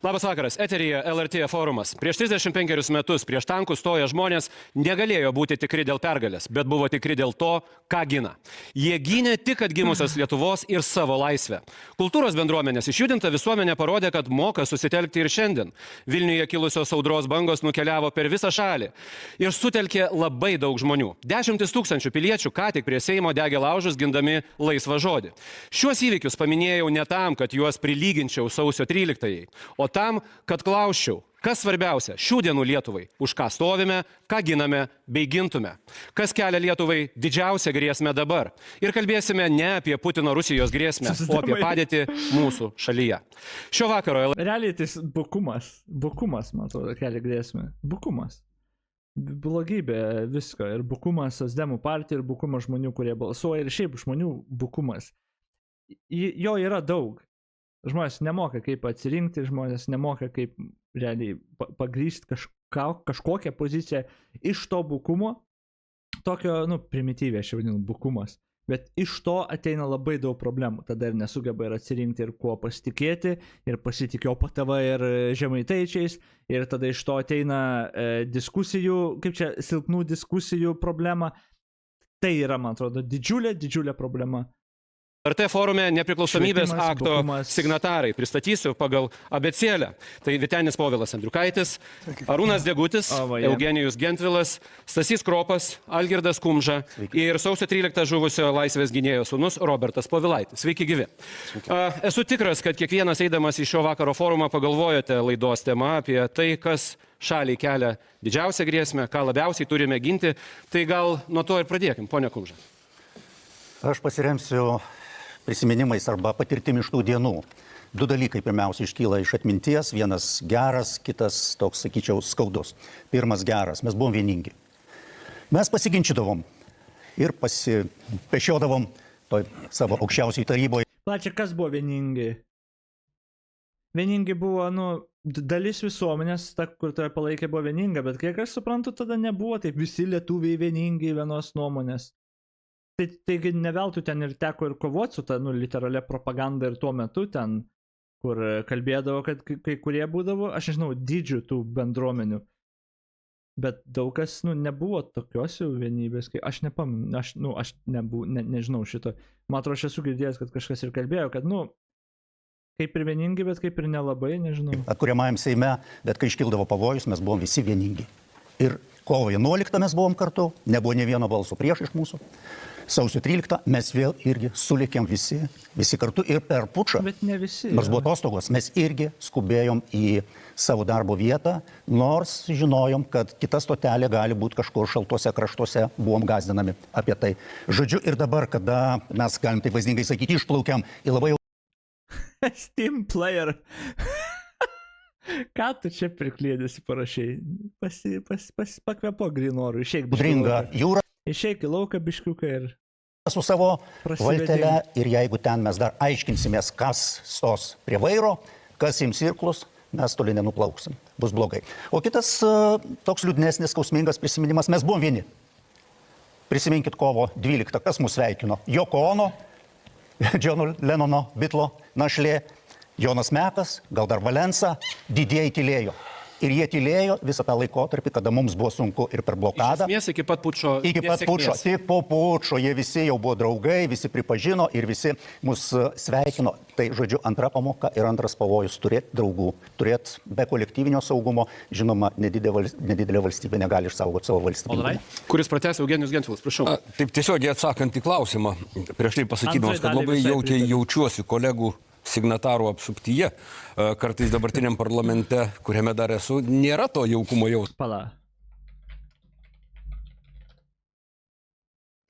Labas vakaras, eteryje LRT forumas. Prieš 35 metus prieš tankus stoję žmonės negalėjo būti tikri dėl pergalės, bet buvo tikri dėl to, ką gina. Jie gynė tik atgimusios Lietuvos ir savo laisvę. Kultūros bendruomenės išjudinta visuomenė parodė, kad moka susitelkti ir šiandien. Vilniuje kilusios audros bangos nukeliavo per visą šalį ir sutelkė labai daug žmonių. 10 000 piliečių ką tik prie Seimo degė laužus gindami laisvą žodį. Šiuos įvykius paminėjau ne tam, kad juos prilyginčiau sausio 13-ąjai, o tam, kad klausčiau, kas svarbiausia šių dienų Lietuvai, už ką stovime, ką giname bei gintume, kas kelia Lietuvai didžiausią grėsmę dabar. Ir kalbėsime ne apie Putino Rusijos grėsmę, o apie padėtį mūsų šalyje. Šio vakaro... Realiai tai bukumas, man atrodo, kelia grėsmę. Bukumas. Blogybė visko. Ir bukumas Socdemų partija, ir bukumas žmonių, kurie balsuoja, ir šiaip žmonių bukumas. Jo yra daug. Žmonės nemoka kaip atsirinkti, žmonės nemoka kaip realiai pagrįsti kažkokią poziciją iš to bukumo, tokio, primityviai aš vadinu, bukumas. Bet iš to ateina labai daug problemų. Tada ir nesugeba ir atsirinkti, ir kuo pasitikėti, ir pasitikėjo PTV ir žemaitaičiais, ir tada iš to ateina diskusijų, silpnų diskusijų problema. Tai yra, man atrodo, didžiulė problema. LRT forume nepriklausomybės akto signatarai. Pristatysiu pagal abėcėlę. Tai Vytenis Povilas Andriukaitis, Arūnas Degutis, Eugenijus Gentvilas, Stasys Kropas, Algirdas Kumža ir sausio 13 žuvusio laisvės gynėjo sūnus Robertas Povilaitis. Sveiki gyvi. Esu tikras, kad kiekvienas eidamas į šio vakaro forumą pagalvojote laidos tema apie tai, kas šaliai kelia didžiausią grėsmę, ką labiausiai turime ginti. Tai gal nuo to ir pradėkim, ponia Kumža. Aš pasiremsiu prisiminimais arba patirtimi iš tų dienų. Du dalykai pirmiausia iškyla iš atminties, vienas geras, kitas toks, sakyčiau, skaudus. Pirmas geras, mes buvom vieningi. Mes pasiginčydavom ir pasipešiodavom toj savo aukščiausiai taryboje. Plačia, kas buvo vieningi? Vieningi buvo, dalis visuomenės, kur toje palaikė, buvo vieninga, bet kiek aš suprantu, tada nebuvo taip visi lietuviai vieningi vienos nuomonės. Taigi ne veltui ten ir teko ir kovoti su ta literalia propaganda ir tuo metu ten, kur kalbėdavo, kad kai kurie būdavo, aš nežinau, didžių tų bendruomenių. Bet daug kas, nebuvo tokios jau vienybės, kai aš nepamenu, aš nežinau šito. Man atrodo, aš esu girdėjęs, kad kažkas ir kalbėjo, kad, kaip ir vieningi, bet kaip ir nelabai, nežinau. Atkuriamajam Seime, bet kai iškildavo pavojus, mes buvom visi vieningi. Ir kovo 11 mes buvom kartu, nebuvo ne vieno balso prieš iš mūsų. Sausio 13 mes vėl irgi sulikėm visi kartu ir per pučą. Bet ne visi. Nors buvo atostogos, mes irgi skubėjom į savo darbo vietą, nors žinojom, kad kita stotelė gali būti kažkur šaltuose kraštuose, buvom gąsdinami apie tai. Žodžiu, ir dabar, kada mes galim taip vaizdingai sakyti, išplaukiam į labai... Steam player. Ką tu čia priklėdėsi parašiai? Pakvepo grinoru, išeik biškiuką. Išeik į lauką biškiuką ir... Su savo valtelę ir jeigu ten mes dar aiškinsimės, kas stos prie vairo, kas ims irklus, mes toli nenuplauksim. Bus blogai. O kitas toks liūdnesnis, skausmingas prisiminimas, mes buvom vieni. Prisiminkit kovo 12, kas mus sveikino. Joko Ono, Džono Lenono, Bitlo našlė, Jonas Mekas, gal dar Valensa, didieji tylėjo. Ir jie tylėjo visą tą laikotarpį, kada mums buvo sunku ir per blokadą. Iš esmės iki pat pučo. Tik po pučo, jie visi jau buvo draugai, visi pripažino ir visi mus sveikino. Tai, žodžiu, antra pamoka ir antras pavojus - turėti draugų, turėti be kolektyvinio saugumo, žinoma, nedidelė valstybė negali išsaugoti savo valstybę. Kuris pratęs Eugenijus Gentvilas, prašau. Taip tiesiogiai atsakant į klausimą, prieš tai pasakydamas, kad labai jaukiai jaučiuosi kolegų signatarų apsuptyje, kartais dabartiniam parlamente, kuriame dar esu, nėra to jaukumo jausmo. Pala.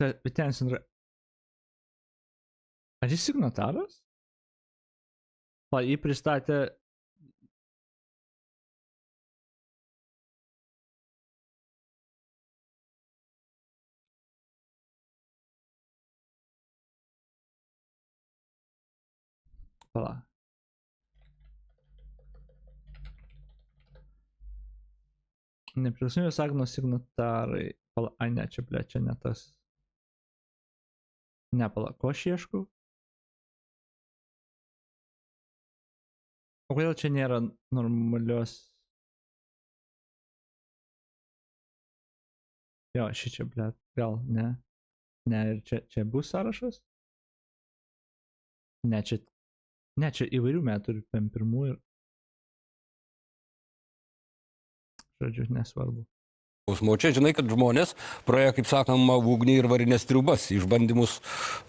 Vytenis Andriukaitis. Ar jis signataras? Jį pristatė... Pala. Nepriklausomybės akto signatarai. Pala, ne, čia ne tas. Ne, pala, ko aš ieškau? O kodėl čia nėra normalios... Jo, šičia, blėt, gal, ne. Ne, ir čia bus sąrašas? Ne, čia įvairių metų ir pirmų ir... Žodžiu, nesvarbu. Čia žinai, kad žmonės praėjo, kaip sakoma, ugnį ir varinės triubas, išbandymus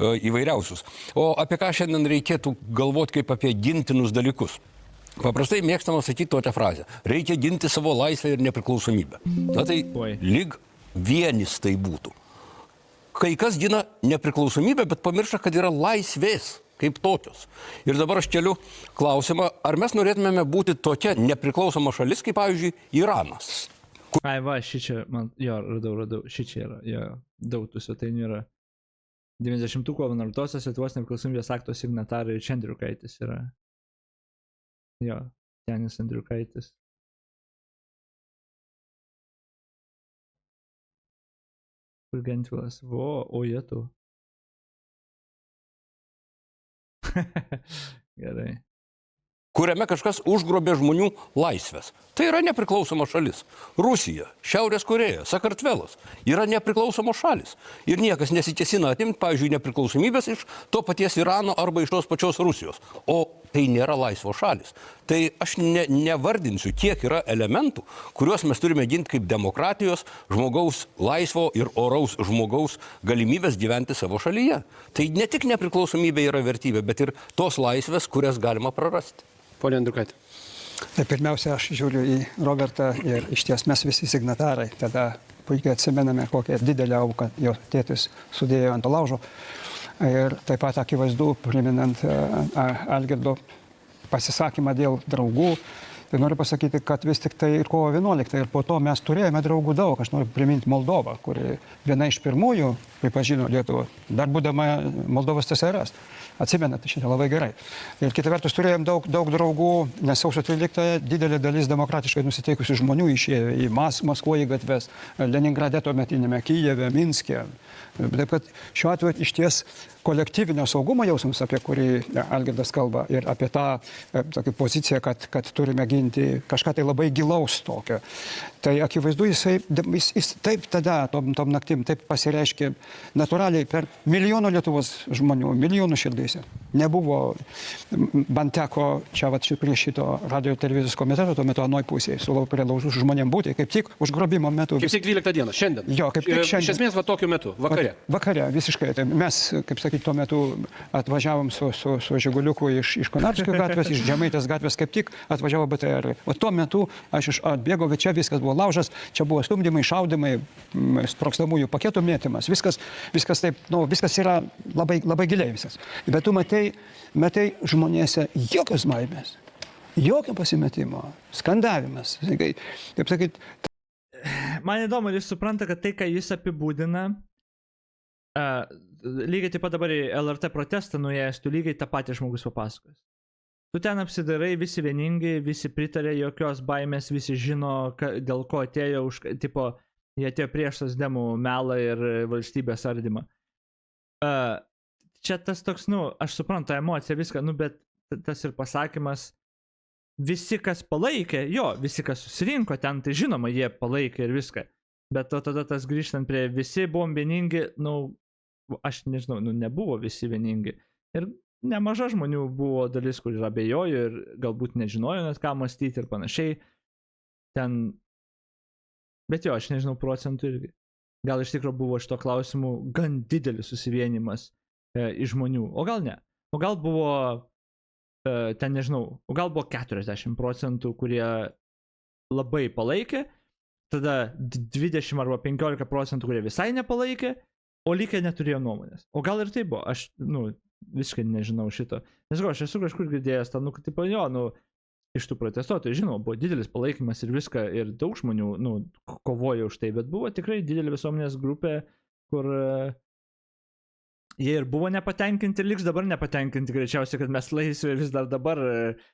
įvairiausius. O apie ką šiandien reikėtų galvoti kaip apie gintinus dalykus? Paprastai mėgstama sakyti tokią frazę. Reikia ginti savo laisvę ir nepriklausomybę. Na tai lyg vienis tai būtų. Kai kas gina nepriklausomybę, bet pamiršta, kad yra laisvės kaip tokios. Ir dabar aš keliu klausimą, ar mes norėtumėme būti tokia nepriklausoma šalis, kaip pavyzdžiui, Iranas. Ai va, šičia, man, jo, radau, šičia yra, jo, daug tų svetainių yra. 90-ųjų 11-osios Lietuvos nepriklausomybės akto signatarai čia Andriukaitis yra. Jo, Janis Andriukaitis. Kur Gentvilas, o jie tu. Gerai. Kuriame kažkas užgrobė žmonių laisvės. Tai yra nepriklausoma šalis. Rusija, Šiaurės Koreja, Sakartvelas yra nepriklausomos šalis. Ir niekas nesikėsina atimti, pavyzdžiui, nepriklausomybės iš to paties Irano arba iš tos pačios Rusijos. O tai nėra laisvos šalis. Tai aš nevardinsiu, kiek yra elementų, kuriuos mes turime ginti kaip demokratijos, žmogaus laisvo ir oraus žmogaus galimybės gyventi savo šalyje. Tai ne tik nepriklausomybė yra vertybė, bet ir tos laisvės, kurias galima prarasti. Pone Andriukaiti. Tai pirmiausia, aš žiūriu į Robertą ir iš ties mes visi signatarai. Tada puikiai atsimename, kokią didelę auką jo tėtis sudėjo ant laužo. Ir taip pat akivaizdu, priminant Algirdo pasisakymą dėl draugų, tai noriu pasakyti, kad vis tik tai ir kovo 11 ir po to mes turėjome draugų daug. Aš noriu priminti Moldovą, kuri viena iš pirmųjų pripažino Lietuvą, dar būdama Moldovos TSRS. Atsimenate šitą labai gerai. Ir kita vertus turėjom daug draugų, nes sausio 13 didelė dalis demokratiškai nusiteikusių žmonių išėjo į Maskvoje gatves, Leningrade tuometinėme, Kijeve, Minske. Taip kad šiuo atveju iš ties kolektyvinio saugumo jausmas, apie kurį Algirdas kalba, ir apie tą tokią poziciją, kad turime ginti kažką tai labai gilaus tokio. Tai akivaizdu, jis taip tada, tom naktim, taip pasireiškė natūraliai per milijono Lietuvos žmonių, milijonų širdėse. Nebuvo, man teko čia prie šito radio televizijos komiteto, tuo metu anoj pusėje, siūlau prie laužų žmonėm būti, kaip tik užgrobimo metu. Kaip tik 12 dieną, šiandien. Jo, kaip tik šiandien. Iš esmės, va tokiu metu, vakare. Vakare, visiškai. Tai mes, kaip sakyti, tuo metu atvažiavom su Žiguliuku iš Konarskio gatvės, iš Žemaitės gatvės, kaip tik atvažiavo BTR. O tuo metu aš atbėgau, bet čia viskas buvo laužas, čia buvo stumdymai, šaudymai, sprogstamųjų paketų mėtymas. Viskas taip, viskas yra labai, labai giliai visas. Bet tu matai žmonėse jokios baimės, jokio pasimetimo, skandavimas. Kaip sakyt, man įdomu, jis supranta, kad tai, ką jis apibūdina, lygiai taip pat dabar į LRT protestą nuėjęs, tu lygiai tą patį žmogus papasakos. Tu ten apsidarai, visi vieningi, visi pritarė, jokios baimės, visi žino, dėl ko atėjo, tipo, jie atėjo prieš socdemų melą ir valstybės ardymą. Čia tas toks, aš suprantu emociją, viską, bet tas ir pasakymas, visi, kas palaikė, visi, kas susirinko ten, tai žinoma, jie palaikė ir viską. Bet tada tas grįžtant prie visi buvom vieningi, aš nežinau, nebuvo visi vieningi. Ir nemaža žmonių buvo dalis, kur ir abejojo ir galbūt nežinojo net ką mąstyti ir panašiai. Ten, bet aš nežinau procentų irgi. Gal iš tikrųjų buvo šito klausimų gan didelis susivienimas iš žmonių, o gal ne. O gal buvo, ten nežinau, o gal buvo 40%, kurie labai palaikė, tada 20 arba 15%, kurie visai nepalaikė, o likę neturėjo nuomonės. O gal ir tai buvo, aš, visiškai nežinau šito. Nesakau, aš esu kažkur girdėjęs tą, tipo, iš tų protestuotojų, žinoma, buvo didelis palaikymas ir viską, ir daug žmonių, kovojo už tai, bet buvo tikrai didelė visuomenės grupė, kur jie ir buvo nepatenkinti, liks dabar nepatenkinti, greičiausiai, kad mes laisvė vis dar dabar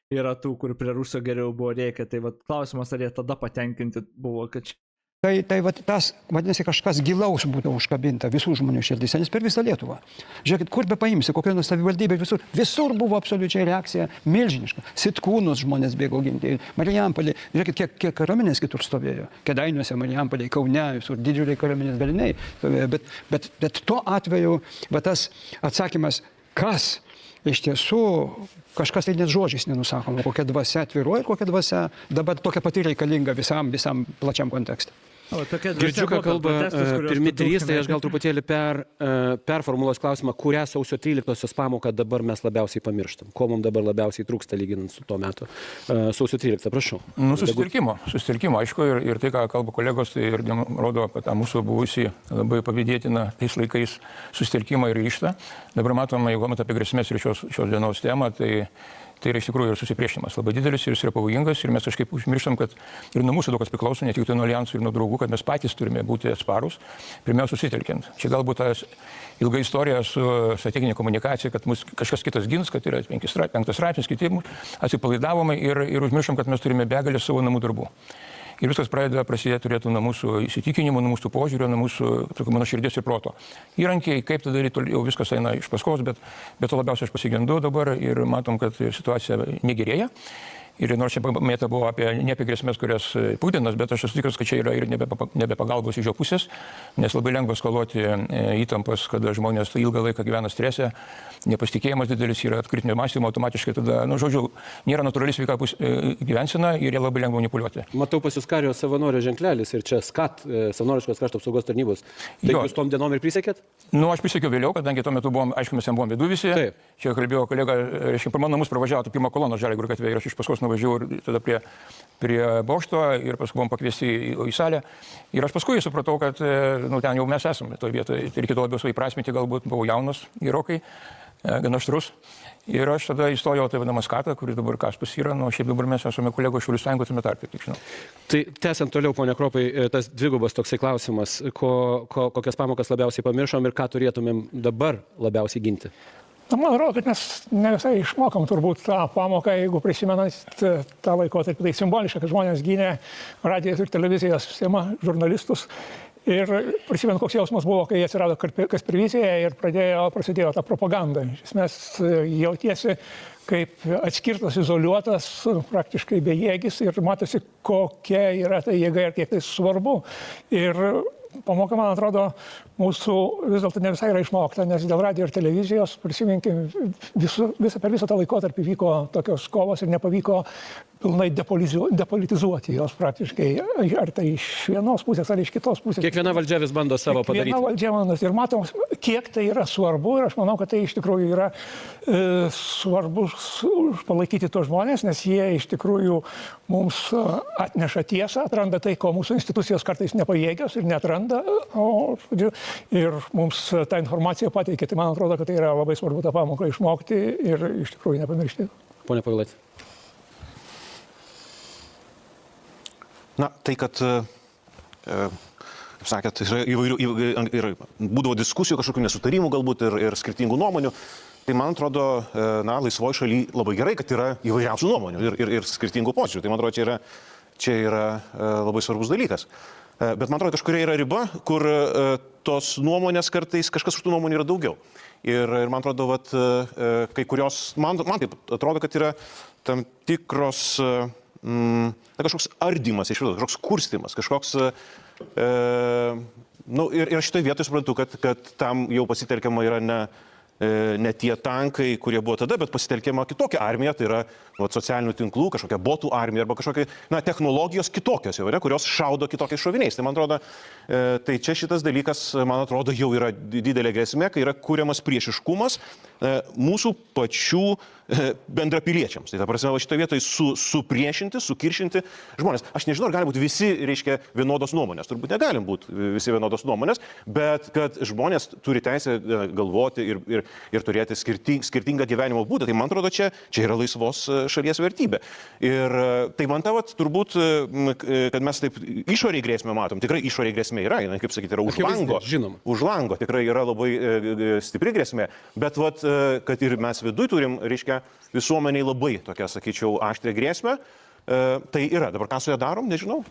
yra tų, kur prie Rusų geriau buvo rėkę. Tai klausimas, ar jie tada patenkinti buvo, kad Tai vat tas, vadinasi, kažkas gilaus būtų užkabinta visų žmonių širdise, nes per visą Lietuvą. Žiūrėkit, kur be paimsi, kokioje nors savivaldybėje, visur buvo absoliučiai reakcija milžiniška. Sitkūnus žmonės bėgo ginti, Marijampolė, žiūrėkit, kiek kariuomenės kitur stovėjo. Kėdainiuose, Marijampolė, Kaune, visur didžiuliai kariuomenės daliniai stovėjo. Bet tuo atveju, va tas atsakymas, kas iš tiesų kažkas tai net žodžiais nenusakoma, kokia dvasia atviruoja ir kokia dvasia dabar tokia pati reikalinga visam plačiam kontekste. Girdžiu, ką kalba pirmi trys, tai aš gal truputėlį performuluos klausimą, kurią sausio 13-osios pamoką dabar mes labiausiai pamirštam. Ko mums dabar labiausiai trūksta lyginant su tuo metu. Sausio 13, prašau. Susitelkimo, aišku, ir tai, ką kalba kolegos, tai ir rodo apie tą mūsų buvusį labai pavydėtiną tais laikais susitelkimą ir ryžtą. Dabar matome, jeigu matome apie grėsmės ir šios dienos temą, tai yra iš tikrųjų ir susipriešimas labai didelis ir jis yra pavojingas ir mes kažkaip užmirštam, kad ir nuo mūsų daug kas priklauso, ne tik tai nuo alijansų ir nuo draugų, kad mes patys turime būti atsparūs, pirmiausia susitelkiant. Čia galbūt ta ilga istorija su strateginė komunikacija, kad mus kažkas kitas gins, kad yra 5 straipsnis, kiti atsipalaidavome ir užmirštam, kad mes turime begalę savo namų darbų. Ir viskas prasidėti turėtų nuo mūsų įsitikinimų, nuo mūsų požiūrio, nuo mūsų, mano širdies ir proto. Įrankiai, kaip tai daryti, jau viskas eina iš paskos, bet to labiausiai aš pasigendu dabar ir matom, kad situacija negerėja. Ir nors čia mėta buvo ne apie grėsmės, kurias Putinas, bet aš esu tikras, kad čia yra ir nebe pagalbos iš jo pusės, nes labai lengva skaluoti įtampas, kada žmonės ilgą laiką gyvena strese, nepasitikėjimas didelis yra kritinio mąstymo, automatiškai tada, nėra natūrali sveika gyvensena ir jie labai lengva manipuliuoti. Matau pas jūs kario savanorio ženklelis ir čia SKAT, savanoriškos krašto apsaugos tarnybos. Tai jūs tom dienom ir prisekėt? Aš prisekiau vėliau, kadangi tuo metu buvom, aišku, mes jam buvom vidu visi. Taip. Čia kalbėjo kolega, reiškia, per mano namus pravažiavo pirmą koloną Žaliagirio gatvėje ir aš iš paskos nuvažiavau ir tada prie bokšto ir paskui buvom pakviesti į salę. Ir aš paskui supratau, kad ten jau mes esame toje vietoje. Tai reikėtų labiau save įprasminti, galbūt buvau jaunas gerokai, gana aštrus. Ir aš tada įstojau tai vadinamą SKATą, kuris dabar Kaspas yra, šiaip dabar mes esame kolegos Šaulių sąjungos tame tarpe, kiek žinau. Tai tęsiant toliau, ponia Kropai, tas dvigubas toksai klausimas, kokias pamokas labiausiai pamiršom ir ką turėtumėm dabar labiausiai ginti? Man atrodo, kad mes ne visai išmokom turbūt tą pamoką, jeigu prisimenat tą laikotarpį. Tai simboliška, kad žmonės gynė radijos ir televizijos sistemą, žurnalistus. Ir prisimenu, koks jausmas buvo, kai atsirado Kaspervizija ir prasidėjo ta propaganda. Iš esmės jautiesi kaip atskirtas, izoliuotas, praktiškai bejėgis ir matosi, kokia yra ta jėga ir kiek tai svarbu. Ir pamoka, man atrodo, mūsų vis dėlto ne visai yra išmokta, nes dėl radijo ir televizijos, prisiminkim, per visą tą laikotarpį vyko tokios kovos ir nepavyko pilnai depolitizuoti jos praktiškai, ar tai iš vienos pusės, ar iš kitos pusės. Kiekviena valdžia vis bando savo padaryti. Kiekviena valdžia manos ir matom, kiek tai yra svarbu ir aš manau, kad tai iš tikrųjų yra svarbu palaikyti tos žmonės, nes jie iš tikrųjų mums atneša tiesą, atranda tai, ko mūsų institucijos kartais nepajėgios ir neatranda ir mums tą informaciją pateikia. Tai man atrodo, kad tai yra labai svarbu tą pamoką išmokti ir iš tikrųjų nepamiršti. Pone Povilaitį. Tai, kad, kaip sakėt, ir būdavo diskusijų, kažkokių nesutarimų galbūt ir skirtingų nuomonių, tai man atrodo, laisvoje šalyje labai gerai, kad yra įvairiausių nuomonių ir skirtingų požiūrių. Tai man atrodo, čia yra labai svarbus dalykas. Bet man atrodo, kažkuria yra riba, kur tos nuomonės kartais, kažkas už tų nuomonių yra daugiau. Ir man atrodo, kai kurios, man taip atrodo, kad yra tam tikros kažkoks ardymas iš vidaus, kažkoks kurstimas, kažkoks ir šitoje vietoje suprantu, kad tam jau pasitelkiama yra ne tie tankai, kurie buvo tada, bet pasitelkiama kitokia armija, tai yra socialinių tinklų, kažkokia botų armija arba kažkokia technologijos kitokios jau, kurios šaudo kitokiais šoviniais. Tai man atrodo, tai čia šitas dalykas, man atrodo, jau yra didelė grėsmė, kai yra kuriamas priešiškumas mūsų pačių bendrapiliečiams. Tai ta prasme, šitoje vietoje supriešinti, sukiršinti žmonės. Aš nežinau, ar gali būti visi, reiškia, vienodos nuomonės. Turbūt negalim būti visi vienodos nuomonės, bet kad žmonės turi teisę galvoti ir turėti skirtingą gyvenimo būdą. Tai man atrodo, čia yra laisvos šalies vertybė. Ir tai man turbūt, kad mes taip išoriai grėsmę matom, tikrai išoriai grėsmė yra, kaip sakyti, yra už lango. Už lango tikrai yra labai stipri grėsmė, bet kad ir mes viduj turim, reiškia, visuomeniai labai tokia, sakyčiau, aštrią grėsmę, tai yra. Dabar ką su ją darom, nežinau.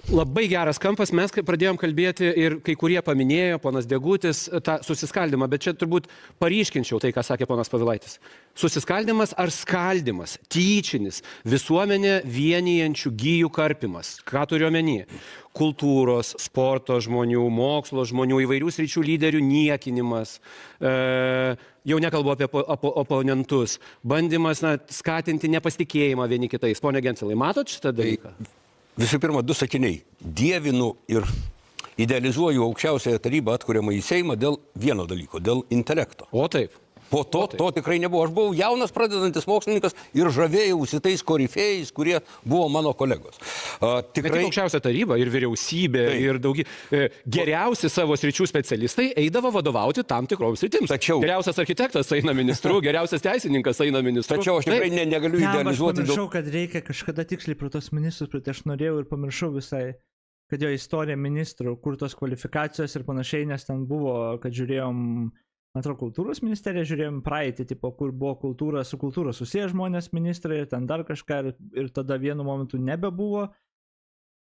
Labai geras kampas, mes kai pradėjom kalbėti ir kai kurie paminėjo, ponas Degutis, tą susiskaldimą, bet čia turbūt paryškinčiau tai, ką sakė ponas Povilaitis. Susiskaldimas ar skaldimas, tyčinis, visuomenė vienijančių gijų karpimas. Ką turiu omeny? Kultūros, sporto žmonių, mokslo žmonių, įvairių sričių lyderių niekinimas, jau nekalbu apie oponentus, bandymas skatinti nepasitikėjimą vieni kitais. Pone Gentvilai, matot šitą dalyką? Visų pirma, 2 sakiniai. Dievinu ir idealizuoju aukščiausiąją tarybą atkuriamą į Seimą dėl vieno dalyko, dėl intelekto. O taip. Po to tikrai nebuvo. Aš buvau jaunas pradedantis mokslininkas ir žavėjausi tais korifėjais, kurie buvo mano kolegos. Bet tik aukščiausia taryba ir vyriausybė ir geriausi savo sričių specialistai eidavo vadovauti tam tikroms sritims. Tačiau geriausias architektas eina ministru, geriausias teisininkas eina ministru. Tačiau aš tikrai negaliu idealizuoti. Aš pamiršau, kad reikia kažkada tiksliai pro tos ministrus, bet aš norėjau ir pamiršau visai, kad jo istorija ministrų, kur tos kvalifikacijos ir panašiai, nes ten buvo, kad žiūrėjom, atrodo, kultūros ministerija, žiūrėjom praeitį, tipo, kur buvo su kultūra susiję žmonės ministrai, ten dar kažką ir tada vienu momentu nebebuvo.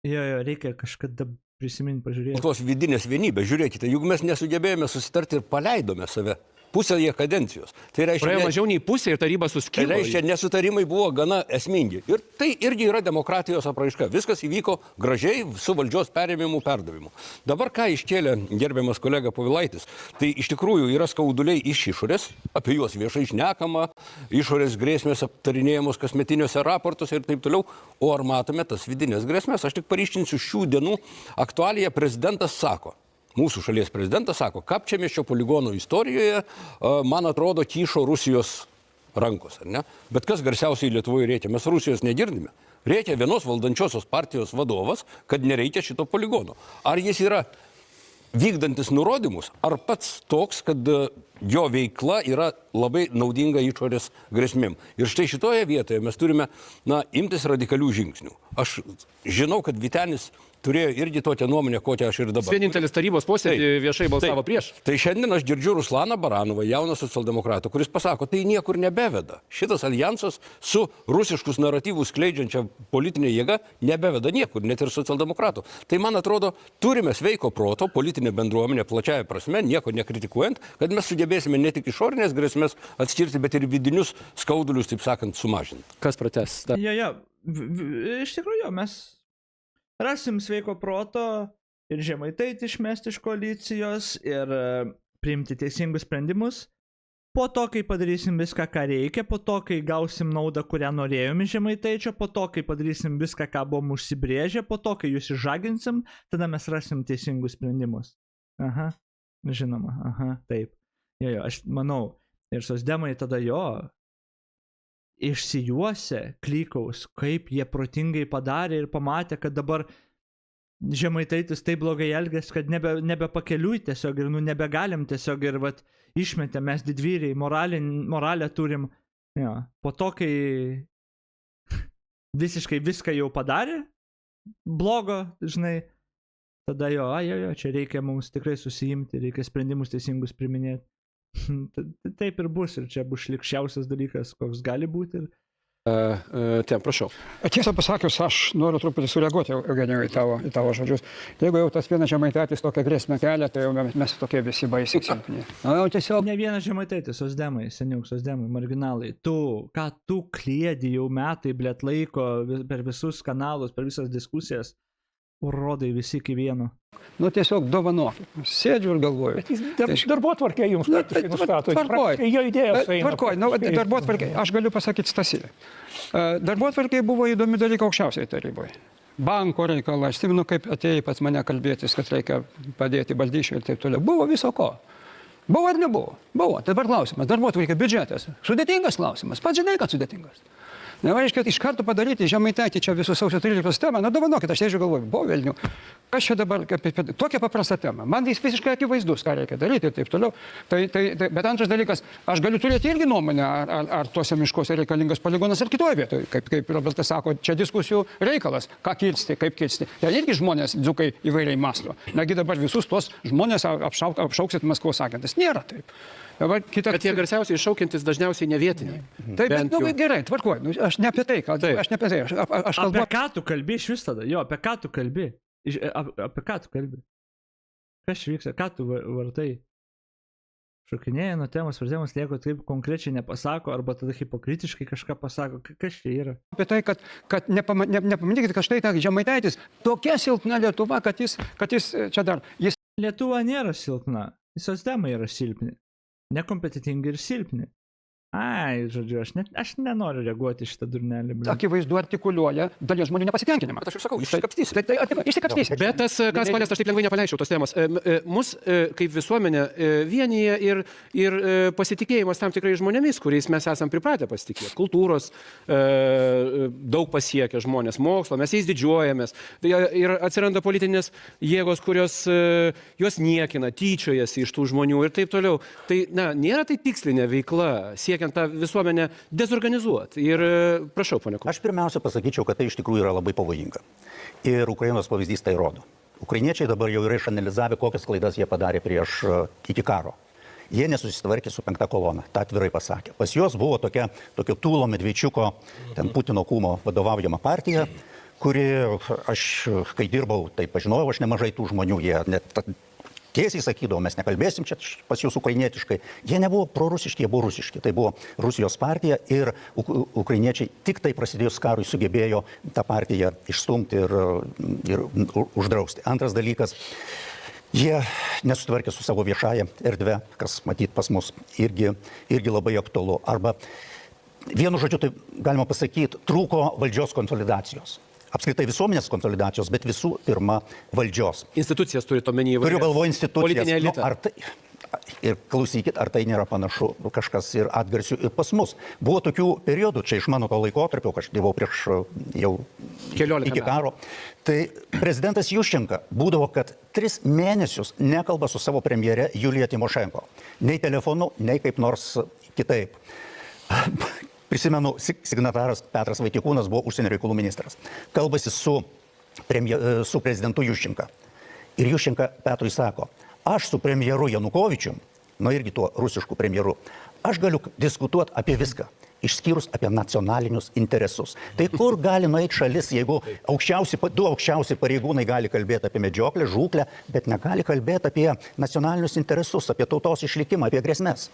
Jo, reikia kažkada prisiminti, pažiūrėti. Tos vidinės vienybės, žiūrėkite, juk mes nesugebėjome susitarti ir paleidome save. Pusėje kadencijos. Tai reiškia, praėjo mažiau nei pusė ir taryba suskilo. Tai reiškia, nesutarimai buvo gana esmingi. Ir tai irgi yra demokratijos apraiška. Viskas įvyko gražiai su valdžios perėmimu, perdavimu. Dabar ką iškėlė gerbiamas kolega Povilaitis, tai iš tikrųjų yra skauduliai iš išorės, apie juos viešai šnekama, išorės grėsmės aptarinėjamos kasmetiniuose raportuose ir taip toliau. O ar matome tas vidinės grėsmės? Aš tik paryškinsiu šių dienų aktualiją. Prezidentas sako, mūsų šalies prezidentas sako, Kapčiamiesčio poligono istorijoje, man atrodo, kyšo Rusijos rankos, ar ne? Bet kas garsiausiai Lietuvoje rėkia? Mes Rusijos negirdime. Rėkia vienos valdančiosios partijos vadovas, kad nereikia šito poligono. Ar jis yra vykdantis nurodymus, ar pats toks, kad jo veikla yra labai naudinga išorės grėsmėm. Ir štai šitoje vietoje mes turime, imtis radikalių žingsnių. Aš žinau, kad Vytenis turėjo irgi tokią nuomonę, kokią aš ir dabar. Vienintelis tarybos posėdį viešai balsavo prieš. Tai šiandien aš girdžiu Ruslaną Baranovą, jauną socialdemokratą, kuris pasako, tai niekur nebeveda. Šitas alijansas su rusiškus naratyvus skleidžiančia politinė jėga nebeveda niekur, net ir socialdemokratų. Tai man atrodo, turime sveiko proto, politinė bendruomenė plačiaja prasme, nieko nekritikuojant, kad mes sugebėsime ne tik išorinės grėsmės atskirti, bet ir vidinius skaudulius, taip sakant, sumažinti. Kas pratęs? Jo, iš tikrųjų, mes rasim sveiko proto ir Žemaitaitį išmesti iš koalicijos ir priimti teisingus sprendimus. Po to, kai padarysim viską, ką reikia, po to, kai gausim naudą, kurią norėjom iš Žemaitaičio, po to, kai padarysim viską, ką buvom užsibrėžę, po to, kai jūs išžaginsim, tada mes rasim teisingus sprendimus. Aha, žinoma, taip. Jo, aš manau, ir socdemai tada išsijuose Klykaus, kaip jie protingai padarė ir pamatė, kad dabar Žemaitaitis taip blogai elgės, kad nebe pakeliui tiesiog ir nebegalim tiesiog ir išmetė mes didvyriai, moralę turim. Jo. Po to, kai visiškai viską jau padarė, blogo, žinai, tada čia reikia mums tikrai susijimti, reikia sprendimus teisingus priminėti. Taip ir bus, ir čia bus šlikščiausias dalykas, koks gali būti. Prašau. Tiesą pasakius, aš noriu truputį sureaguoti, Eugenijau, į tavo žodžius. Jeigu jau tas vienas Žemaitaitis tokią grėsmę kelia, tai jau mes tokie visi baisiai silpni. Ne vienas Žemaitaitis, socdemai, seniuk, socdemai, marginalai. Ką tu kliedi jau metai, blėt, laiko per visus kanalus, per visas diskusijas, urodai visi iki vieno. Tiesiog dovanokit. Sėdžiu ir galvoju. Darbotvarkė jums nustato. Tvarkoj. Jo idėjos eina. Tvarkoj. Darbotvarkė. Aš galiu pasakyti Stasį. Darbotvarkė buvo įdomi dalyka aukščiausiai taryboje. Banko reikalai. Aš atsimenu, kaip atėjai pas mane kalbėtis, kad reikia padėti Baldyšiui ir taip toliau. Buvo viso ko. Buvo ar nebuvo? Buvo. Dabar klausimas. Darbotvarkė, biudžetas. Sudėtingas klausimas. Pats žinai, kad sudėtingas. Nereiškia, iš karto padaryti Žemaitaitį čia visų sausio 13 temą, dovanokit, aš sėdžiu galvoju, buvo velnių, kas čia dabar, tokia paprasta tema, man jis visiškai akivaizdus, ką reikia daryti ir taip toliau. Bet antras dalykas, aš galiu turėti irgi nuomonę, ar tuose miškuose reikalingas poligonas ar kitoje vietoje, kaip Robertas sako, čia diskusijų reikalas, ką kirsti, kaip kirsti. Ten irgi žmonės, dzūkai, įvairiai mąsto. Negi dabar visus tuos žmonės apšauksit Maskvos agentais. Nėra taip. Dabar kita... Bet tie garsiausiai šaukiantis dažniausiai ne vietiniai. Taip, Bent bet, nu, jau. gerai, tvarkuoju. Aš ne apie tai, Taip. aš ne apie tai. Aš kalbu Apie ką tu kalbi iš vis tada? Jo, apie ką tu kalbi? Apie ką tu kalbi? Kas čia vyksta? Ką tu vartai? Šokinėja nuo temos, pradėjimas lieko taip konkrečiai nepasako, arba tada hipokritiškai kažką pasako. Kas čia yra? apie tai, kad nepamanykite, kad štai Žemaitaitis tokia silpna Lietuva, kad jis čia dar, jis Lietuva nėra silpna. Socdemai yra silpni. Nekompetitingi ir silpni. Ai, žodžiu, aš nenoriu reaguoti šitą durnelį. akivaizdu artikuliuoja dalies žmonių nepasitenkinimą. Bet aš ir sakau, išsikapstysi. Tai išsikapstysi. Bet tas, kas palies, aš taip lengvai nepaleisčiau tos temos. Mus kaip visuomenė vienyje ir pasitikėjimas tam tikrai žmonėmis, kuriais mes esam pripratę pasitikėti. Kultūros, daug pasiekia žmonės, mokslo, mes jais didžiuojamės. Ir atsiranda politinės jėgos, kurios juos niekina, tyčiojasi iš tų žmonių ir taip toliau. Tai, nėra tai tikslinė veikla, siekiant tą visuomenę dezorganizuoti. Ir prašau, ponia Kubiliene. Aš pirmiausia pasakyčiau, kad tai iš tikrųjų yra labai pavojinga. Ir Ukrainos pavyzdys tai rodo. Ukrainiečiai dabar jau yra išanalizavę, kokias klaidas jie padarė iki karo. Jie nesusitvarkė su 5 kolona, tą atvirai pasakė. Pas juos buvo tokio Tūlo Medveičiuko, ten Putino kūmo vadovaujama partija, kuri, aš kai dirbau, tai pažinojau aš nemažai tų žmonių, jie net tiesiai sakydavo, mes nekalbėsim čia pas jūs ukrainietiškai. Jie nebuvo prorusiški, jie buvo rusiški. Tai buvo Rusijos partija ir ukrainiečiai tik tai prasidėjus karui sugebėjo tą partiją išstumti ir uždrausti. Antras dalykas, jie nesutvarkė su savo viešąja erdve, kas matyt pas mus irgi labai aktualu. Arba vienu žodžiu, tai galima pasakyti, trūko valdžios konsolidacijos. Apskritai visuomenės konsolidacijos, bet visų pirma valdžios. Institucijas turite omenyje. Turiu galvo institucijas. Politinė elita. Ir klausykit, ar tai nėra panašu kažkas ir atgarsių ir pas mus. Buvo tokių periodų, čia iš mano to laikotarpio, aš dirbau prieš jau 14 iki karo. Tai prezidentas Juščenka būdavo, kad 3 mėnesius nekalba su savo premjere Julija Timošenko. Nei telefonu, nei kaip nors kitaip. Prisimenu, signataras Petras Vaitiekūnas buvo užsienio reikalų ministras. Kalbasi su prezidentu Juščenka. Ir Juščenka Petrui sako, aš su premjeru Janukovičium, irgi tuo rusišku premjeru, aš galiu diskutuoti apie viską, išskyrus apie nacionalinius interesus. Tai kur gali nueiti šalis, jeigu du aukščiausi pareigūnai gali kalbėti apie medžioklę, žūklę, bet negali kalbėti apie nacionalinius interesus, apie tautos išlikimą, apie grėsmės.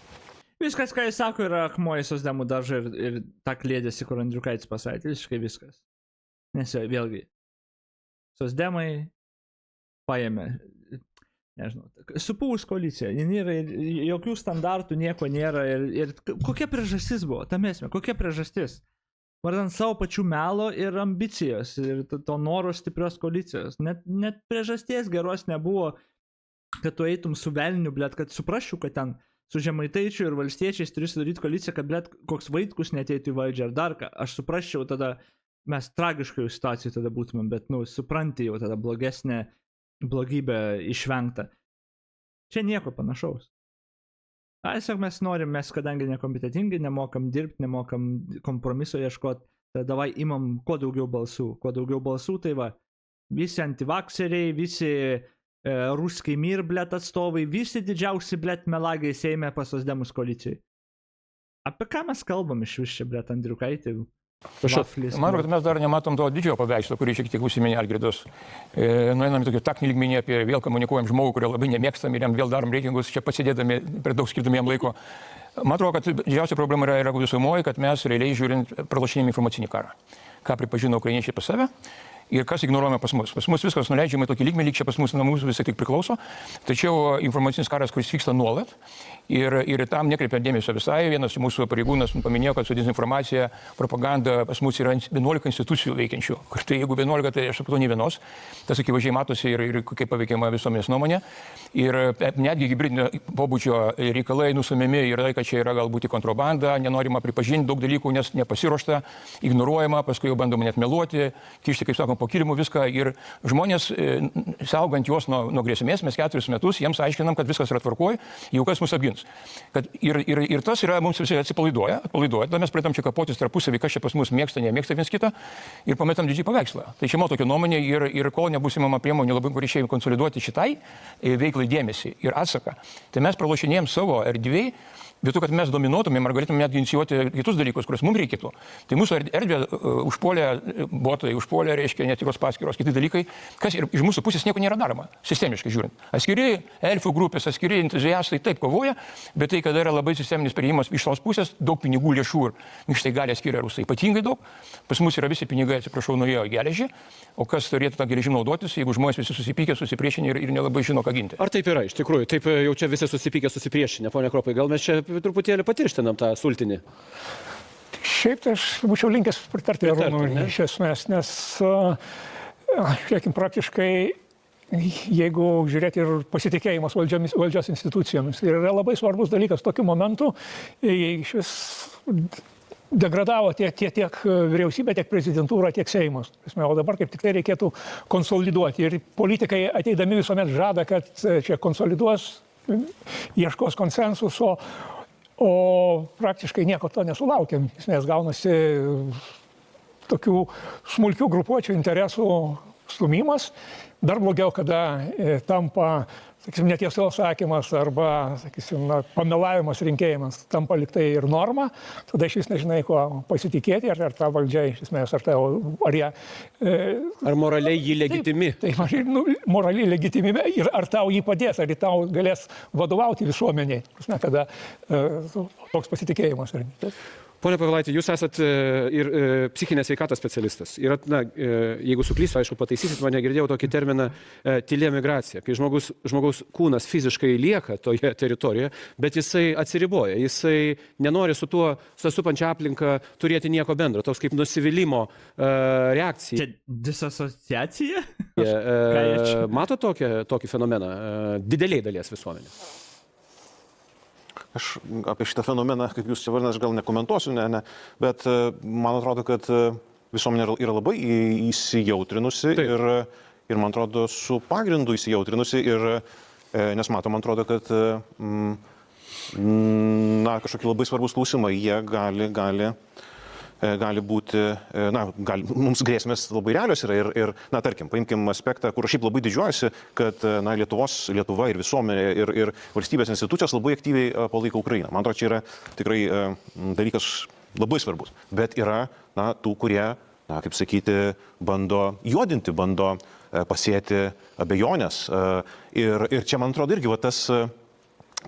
Viskas, ką jis sako, yra akmuo į socdemų dažą ir tą klėdėsi, kur Andriukaitis pasakė, visiškai viskas. Nes vėlgi, socdemai paėmė, nežinau, supuvus koalicija, nėra jokių standartų, nieko nėra ir kokia priežastis buvo, tame esmė, kokia priežastis? Vardant savo pačių melo ir ambicijos ir to noro stiprios koalicijos. Net priežasties geros nebuvo, kad tu eitum su velniu, blėt, kad suprasčiau, kad ten su Žemaitaičiu ir valstiečiais turi sudaryti koaliciją, kad blėt koks Vaitkus neteitų į valdžią ar dar ką. Aš suprasčiau, tada mes tragiškai situacijai tada būtumėm, bet, supranti jau tada blogybė išvengta. Čia nieko panašaus. Tiesiog mes norim, mes kadangi nekompetitingi, nemokam dirbti, nemokam kompromiso ieškoti, tada davai imam kuo daugiau balsų. Kuo daugiau balsų, tai va, visi antivakseriai, visi ruskiai mir, blėt, atstovai, visi didžiausi, blėt, melagiai Seime pas socdemus koalicijai. Apie ką mes kalbam iš vis čia, blėt, Andriukaitį? Manau, kad mes dar nematom to didžiojo paveikslo, kurį šiek tiek užsiminė Algirdas. Nueinam į tokį taktinį lygmenį, apie vėl komunikuojam žmogų, kurio labai nemėgstam ir jam vėl darom reitingus, čia pasidėdami, per daug skirdami jam laiko. Man atrodo, kad didžiausia problema yra visumoje, kad mes realiai žiūrint pralašinėm informacinį karą. Ką pripažino ukrainiečiai pas save ir kas ignoruojama pas mus. Pas mus viskas nuleidžiama į tokį lygmenį, lyg čia pas mus nuo mūsų visai tik priklauso. Tačiau informacinis karas, kuris vyksta nuolat ir tam nekreipia dėmesio visai. Vienas mūsų pareigūnas paminėjo, kad su dezinformacija, propaganda pas mus yra 11 institucijų veikiančių. Tai jeigu 11, tai aš supratau ne vienos. Tas akivaizdžiai matosi ir kaip paveikiama visuomenės nuomonė. Ir netgi hibridinio pobūdžio reikalai nusumiami ir tai, kad čia yra galbūt kontrabanda, nenorima pripažinti daug dalykų, nes nepasiruošta, ignoruojama, paskui jau bandoma net meluoti, kišti, kaip sakom, po kilimu viską ir žmonės, saugant juos nuo grėsmės, mes 4 metus jiems aiškinam, kad viskas yra tvarkoj, jau kas mus apgins. Kad ir tas yra, mums visi atsipalaiduoja, tada mes pradėm čia kapotis tarpusavį, kas čia pas mus mėgsta, nemėgsta viens kitą ir pametam didžiai paveikslą. Tai čia mano tokia nuomonė ir kol nebus įmama priemonių labai greičiai konsoliduoti šitai veiklai dėmesį ir atsaką, tai mes pralošinėjom savo erdvėj, vietoj, kad mes dominuotumėm ar galėtumėm net inicijuoti kitus dalykus, kuriuos mums reikėtų. Tai mūsų erdvė užpuolė botai, užpuolė, reiškia, netikros paskyros, kiti dalykai, kas ir iš mūsų pusės nieko nėra daroma, sistemiškai žiūrint. Atskiri elfų grupės, atskiri entuziastai taip kovoja, bet tai, kada yra labai sisteminis priėjimas iš tos pusės, daug pinigų lėšų ir mištai gali skiria rusai ypatingai daug. Pas mus yra visi pinigai, atsiprašau, nuėjo geležį, o kas turėtų tą geležį naudotis, jeigu žmonės visi susipykė, susipriešinę ir nelabai žino, ką ginti. Ar taip yra, iš tikrųjų, taip jau čia visi susipykė, susipriešinę, ponia Kropai, gal mes čia truputėlį patirštinam tą sultinį? Šiaip tai aš būčiau linkęs pritarti Arūnui iš esmės, nes, žiūrėkim, praktiškai, jeigu žiūrėti ir pasitikėjimas valdžios institucijomis, yra labai svarbus dalykas tokiu momentu, iš vis degradavo tiek vyriausybė, tiek prezidentūra, tiek Seimas. O dabar kaip tik tai reikėtų konsoliduoti ir politikai ateidami visuomet žada, kad čia konsoliduos, ieškos konsensuso, o praktiškai nieko to nesulaukiam. Nes gaunasi tokių smulkių grupuočių interesų stumimas. Dar blogiau, kada tampa, sakysim, netiesos sakymas arba, sakysim, pamelavimas rinkėjams tampa liktai ir norma, tada iš vis nežinai, kuo pasitikėti, ar ta valdžia iš esmės, ar ją... Ar moraliai jį legitimi? Taip, moraliai legitimi ir ar tau jį padės, ar tau galės vadovauti visuomeniai, kada toks pasitikėjimas. Pone Povilaitį, jūs esate ir psichinės sveikatos specialistas. Ir, jeigu suklysiu, aišku, pataisysit mane, girdėjau tokį terminą tylė migracija, kai žmogaus kūnas fiziškai lieka toje teritorijoje, bet jisai atsiriboja, jisai nenori su tuo supančia aplinka turėti nieko bendro, toks kaip nusivylimo reakcija. Čia disasociacija? Mato tokį fenomeną dideliai dalies visuomenės? Aš apie šitą fenomeną, kaip jūs čia vardinate, aš gal nekomentuosiu, bet man atrodo, kad visuomenė yra labai įsijautrinusi ir man atrodo, su pagrindu įsijautrinusi nes man atrodo, kad kažkokie labai svarbus klausimai, jie gali būti, mums grėsmės labai realios yra ir tarkim, paimkim aspektą, kur aš šiaip labai didžiuojuosi, kad Lietuva ir visuomenė ir valstybės institucijos labai aktyviai palaiko Ukrainą. Man atrodo, čia yra tikrai dalykas labai svarbus. Bet yra tų, kurie, kaip sakyti, bando juodinti, bando pasėti abejonės. Ir čia, man atrodo, irgi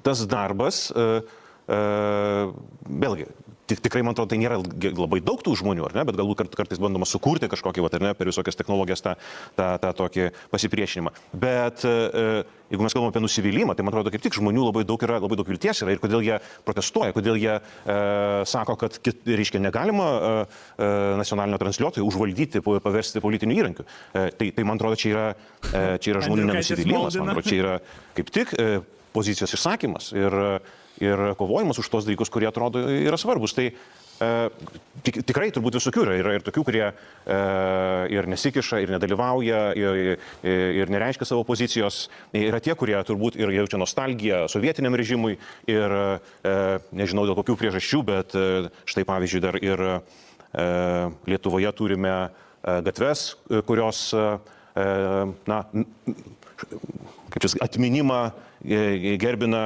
tas darbas, vėlgi, tikrai, man atrodo, tai nėra labai daug tų žmonių, ar ne, bet galbūt kartais bandoma sukurti kažkokį, ar ne, per visokias technologijas tą tokį pasipriešinimą. Bet jeigu mes kalbame apie nusivylimą, tai man atrodo, kaip tik žmonių labai daug vilties yra ir kodėl jie protestuoja, kodėl jie sako, kad, reiškia, negalima nacionalinio transliuotojo užvaldyti, paversti politiniu įrankiu. Tai man atrodo, čia yra žmonių nenusivylimas, man atrodo, čia yra kaip tik pozicijos išsakymas ir kovojimas už tos dalykus, kurie atrodo yra svarbus. Tai tikrai turbūt visokių yra ir tokių, kurie ir nesikiša, ir nedalyvauja, ir nereiškia savo pozicijos. Yra tie, kurie turbūt ir jaučia nostalgiją sovietiniam režimui ir nežinau dėl kokių priežasčių, bet štai pavyzdžiui dar ir Lietuvoje turime gatves, kurios atminimą gerbė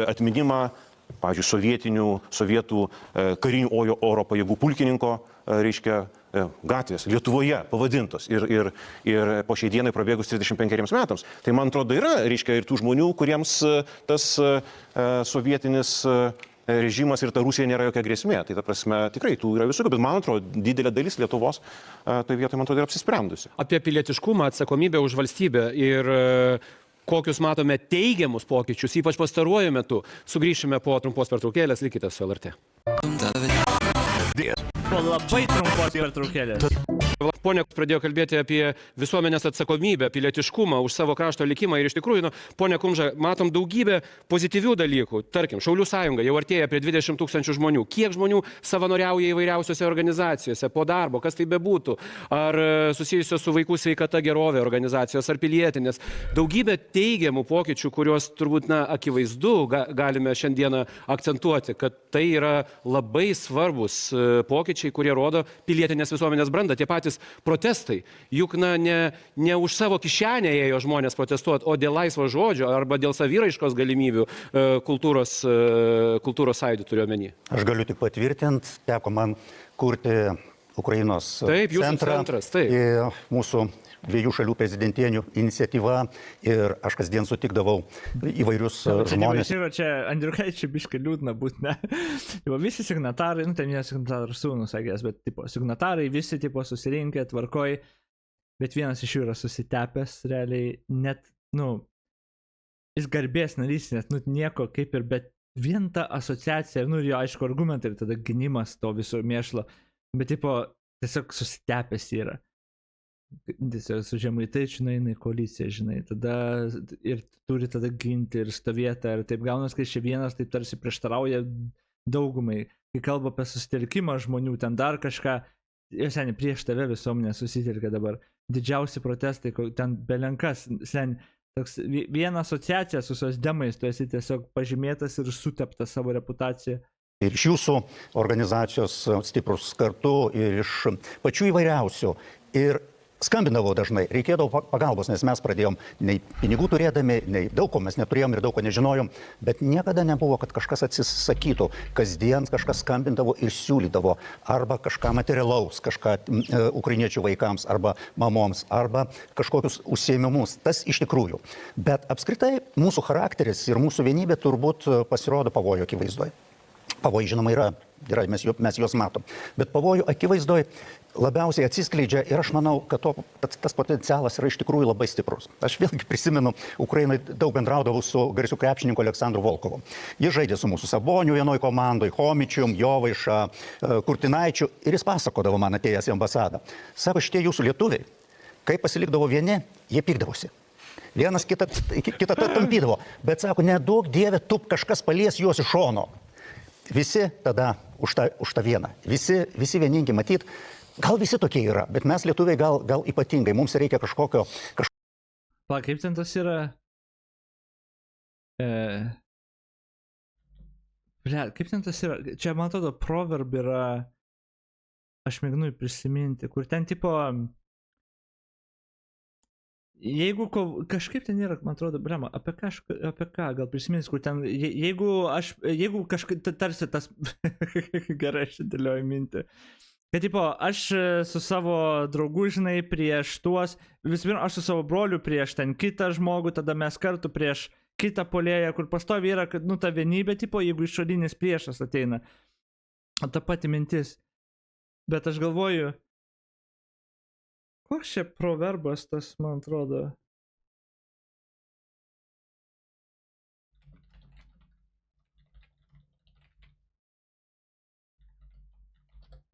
atminimą, pavyzdžiui, sovietų karinių oro pajėgų pulkininko, reiškia, gatvės Lietuvoje pavadintos ir po šiai dienai prabėgus 35 metams. Tai man atrodo yra, reiškia, ir tų žmonių, kuriems tas sovietinis režimas ir ta Rusija nėra jokia grėsmė. Tai ta prasme, tikrai tų yra visokių, bet man atrodo, didelė dalis Lietuvos tai vietoje, man atrodo, yra apsisprendusi. Apie pilietiškumą, atsakomybę už valstybę ir kokius matome teigiamus pokyčius, ypač pastaruoju metu. Sugrįšime po trumpos pertraukėlės, likite su LRT. Po labai trumpos pertraukėlės. ponia pradėjo kalbėti apie visuomenės atsakomybę, pilietiškumą už savo krašto likimą ir iš tikrųjų, ponia Kumža, matom daugybę pozityvių dalykų. Tarkim, Šaulių sąjunga jau artėja prie 20 000 žmonių. Kiek žmonių savanoriauja įvairiausiose organizacijose, po darbo, kas tai bebūtų, ar susijusios su vaikų sveikata gerovė organizacijos, ar pilietinės. Daugybė teigiamų pokyčių, kuriuos turbūt akivaizdu galime šiandieną akcentuoti, kad tai yra labai svarbus pokyčiai, kurie rodo pilietinės visuomenės brandą. Tie patys protestai. Juk ne už savo kišenę ėjo žmonės protestuoti, o dėl laisvo žodžio arba dėl saviraiškos galimybių kultūros sąjūdį turiu omeny. Aš galiu tik patvirtinti, teko man kurti Ukrainos centras, taip. Mūsų 2 šalių prezidentienių iniciatyva ir aš kasdien sutikdavau įvairius žmonės. Čia Andriukaičiui biškai liūdna būt, ne? Visi signatarai, ten vienas signataras sūnus, sakės, bet signatarai visi susirinkę, tvarkoj, bet vienas iš jų yra susitepęs, realiai net, jis garbės narys, net nieko kaip ir, bet vien ta asociacija, ir jo aišku argumentai, ir tada gynimas to viso mėšlo, bet tiesiog susitepęs yra. Tiesiog su Žemaitaičiu eina į koaliciją, žinai, tada ir turi tada ginti ir stovėti, ir taip gaunas, kai čia vienas taip tarsi prieštarauja daugumai, kai kalba apie susitelkimą žmonių, ten dar kažką, seniai, prieš tave visuomenė susitelkia dabar, didžiausi protestai, ten belenkas, seniai, toks viena asociacija su socdemais, tu esi tiesiog pažymėtas ir suteptas savo reputaciją. Ir iš jūsų organizacijos stiprus kartu, ir iš pačių įvairiausių. Ir skambindavo dažnai, reikėdavo pagalbos, nes mes pradėjom nei pinigų turėdami, nei daug ko mes neturėjom ir daug ko nežinojom, bet niekada nebuvo, kad kažkas atsisakytų. Kasdien kažkas skambindavo ir siūlydavo arba kažką materialaus, kažką ukrainiečių vaikams arba mamoms, arba kažkokius užsiėmimus. Tas iš tikrųjų. Bet apskritai mūsų charakteris ir mūsų vienybė turbūt pasirodo pavojų akivaizdoje. Pavojai, žinoma, yra, mes juos matom. Bet pavojų akivaizdoje labiausiai atsiskleidžia ir aš manau, kad tas potencialas yra iš tikrųjų labai stiprus. Aš vėlgi prisimenu, Ukrainai daug bendraudavau su garsiu krepšininku Aleksandru Volkovu. Jis žaidė su mūsų Saboniu vienoje komandoje, Chomičium, Jovaiša, Kurtinaičiu ir jis pasakodavo man atėjęs į ambasadą. Sako, šitie jūsų lietuviai, kai pasilikdavo vieni, jie pykdavosi. Vienas kitą tampydavo, bet sako, nedaug dieve, tu kažkas palies juos iš šono. Visi tada už tą vieną. Visi vieningi, matyt, gal visi tokie yra, bet mes lietuviai gal ypatingai, mums reikia kažkokio... Kaip ten tas yra? Kaip ten tas yra? Čia, man atrodo, proverb yra, aš mėginu prisiminti, kur ten tipo... Jeigu kažkaip ten yra, man atrodo, brema, apie ką, gal prisimins, kur ten, jeigu kažkaip, tarsi tas, gerai, aš dėlioju mintį, kad, tipo, aš su savo draugu, žinai, prieš tuos, visų pirma, aš su savo broliu prieš ten kitą žmogų, tada mes kartu prieš kitą puolėją, kur pastovi yra, kad, ta vienybė, tipo, jeigu išorinis priešas ateina, ta pati mintis, bet aš galvoju, koks čia proverbas tas, man atrodo?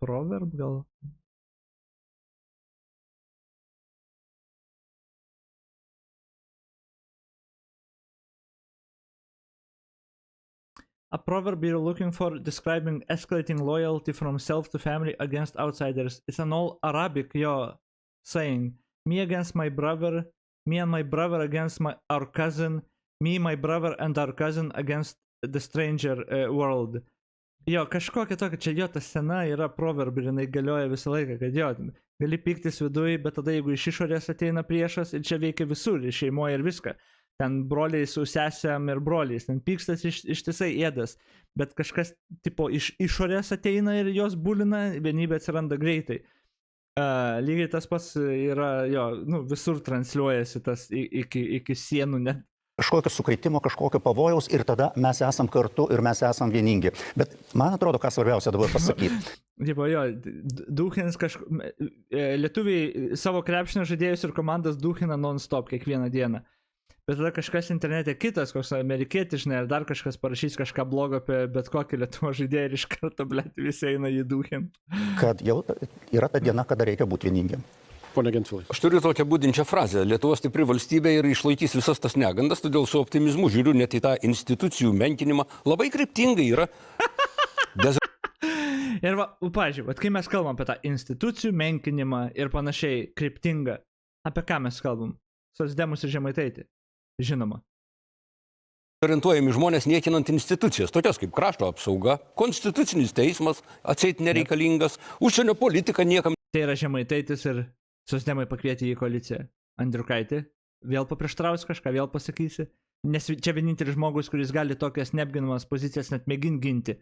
Proverb gal? A proverb you're looking for describing escalating loyalty from self to family against outsiders. It's an all Arabic, saying, me against my brother, me and my brother against our cousin, me, my brother and our cousin against the stranger world. Kažkokia tokia, čia ta sena yra proverb ir jinai galioja visą laiką, kad gali pyktis viduje, bet tada jeigu iš išorės ateina priešas ir čia veikia visur, ir šeimoje ir viską. Ten broliai su sesėm ir broliais, ten pykstas ištisai ėdas, bet kažkas tipo iš išorės ateina ir jos bulina, vienybė atsiranda greitai. Lygiai tas pats yra, visur transliuojasi tas iki sienų net. Kažkokio sukrėtimo, kažkokio pavojaus ir tada mes esam kartu ir mes esam vieningi. Bet man atrodo, ką svarbiausia dabar pasakyti. Dūchins lietuviai savo krepšinio žaidėjus ir komandas dūchina non-stop kiekvieną dieną. Bet tada kažkas internete kitas, koks amerikietis, žinai, ar dar kažkas parašys kažką blogo apie bet kokį Lietuvos žaidėją ir iš karto, blėt, visi eina jį dūkint. Kad jau yra ta diena, kada reikia būti vieningiam. Pone Gentvilai. Aš turiu tokią būdinčią frazę. Lietuva stipri valstybė ir išlaikys visas tas negandas, todėl su optimizmu žiūriu net į tą institucijų menkinimą. Labai kryptingai yra. Ir va, pažiūrėjau, kai mes kalbam apie tą institucijų menkinimą ir panašiai kryptingą, apie ką mes kalbam? Socdemus ir Žemaitaitį. Žinoma. Orientuojami žmonės niekinant institucijas, tokias kaip krašto apsauga, konstitucinis teismas, atseit nereikalingas, užsienio politika niekam. Tai yra Žemaitaitis ir socdemai pakvietė į koaliciją. Andriukaitį, vėl paprieštraus kažką, vėl pasakysi. Nes čia vienintelis žmogus, kuris gali tokias neapginamas pozicijas net mėginti ginti.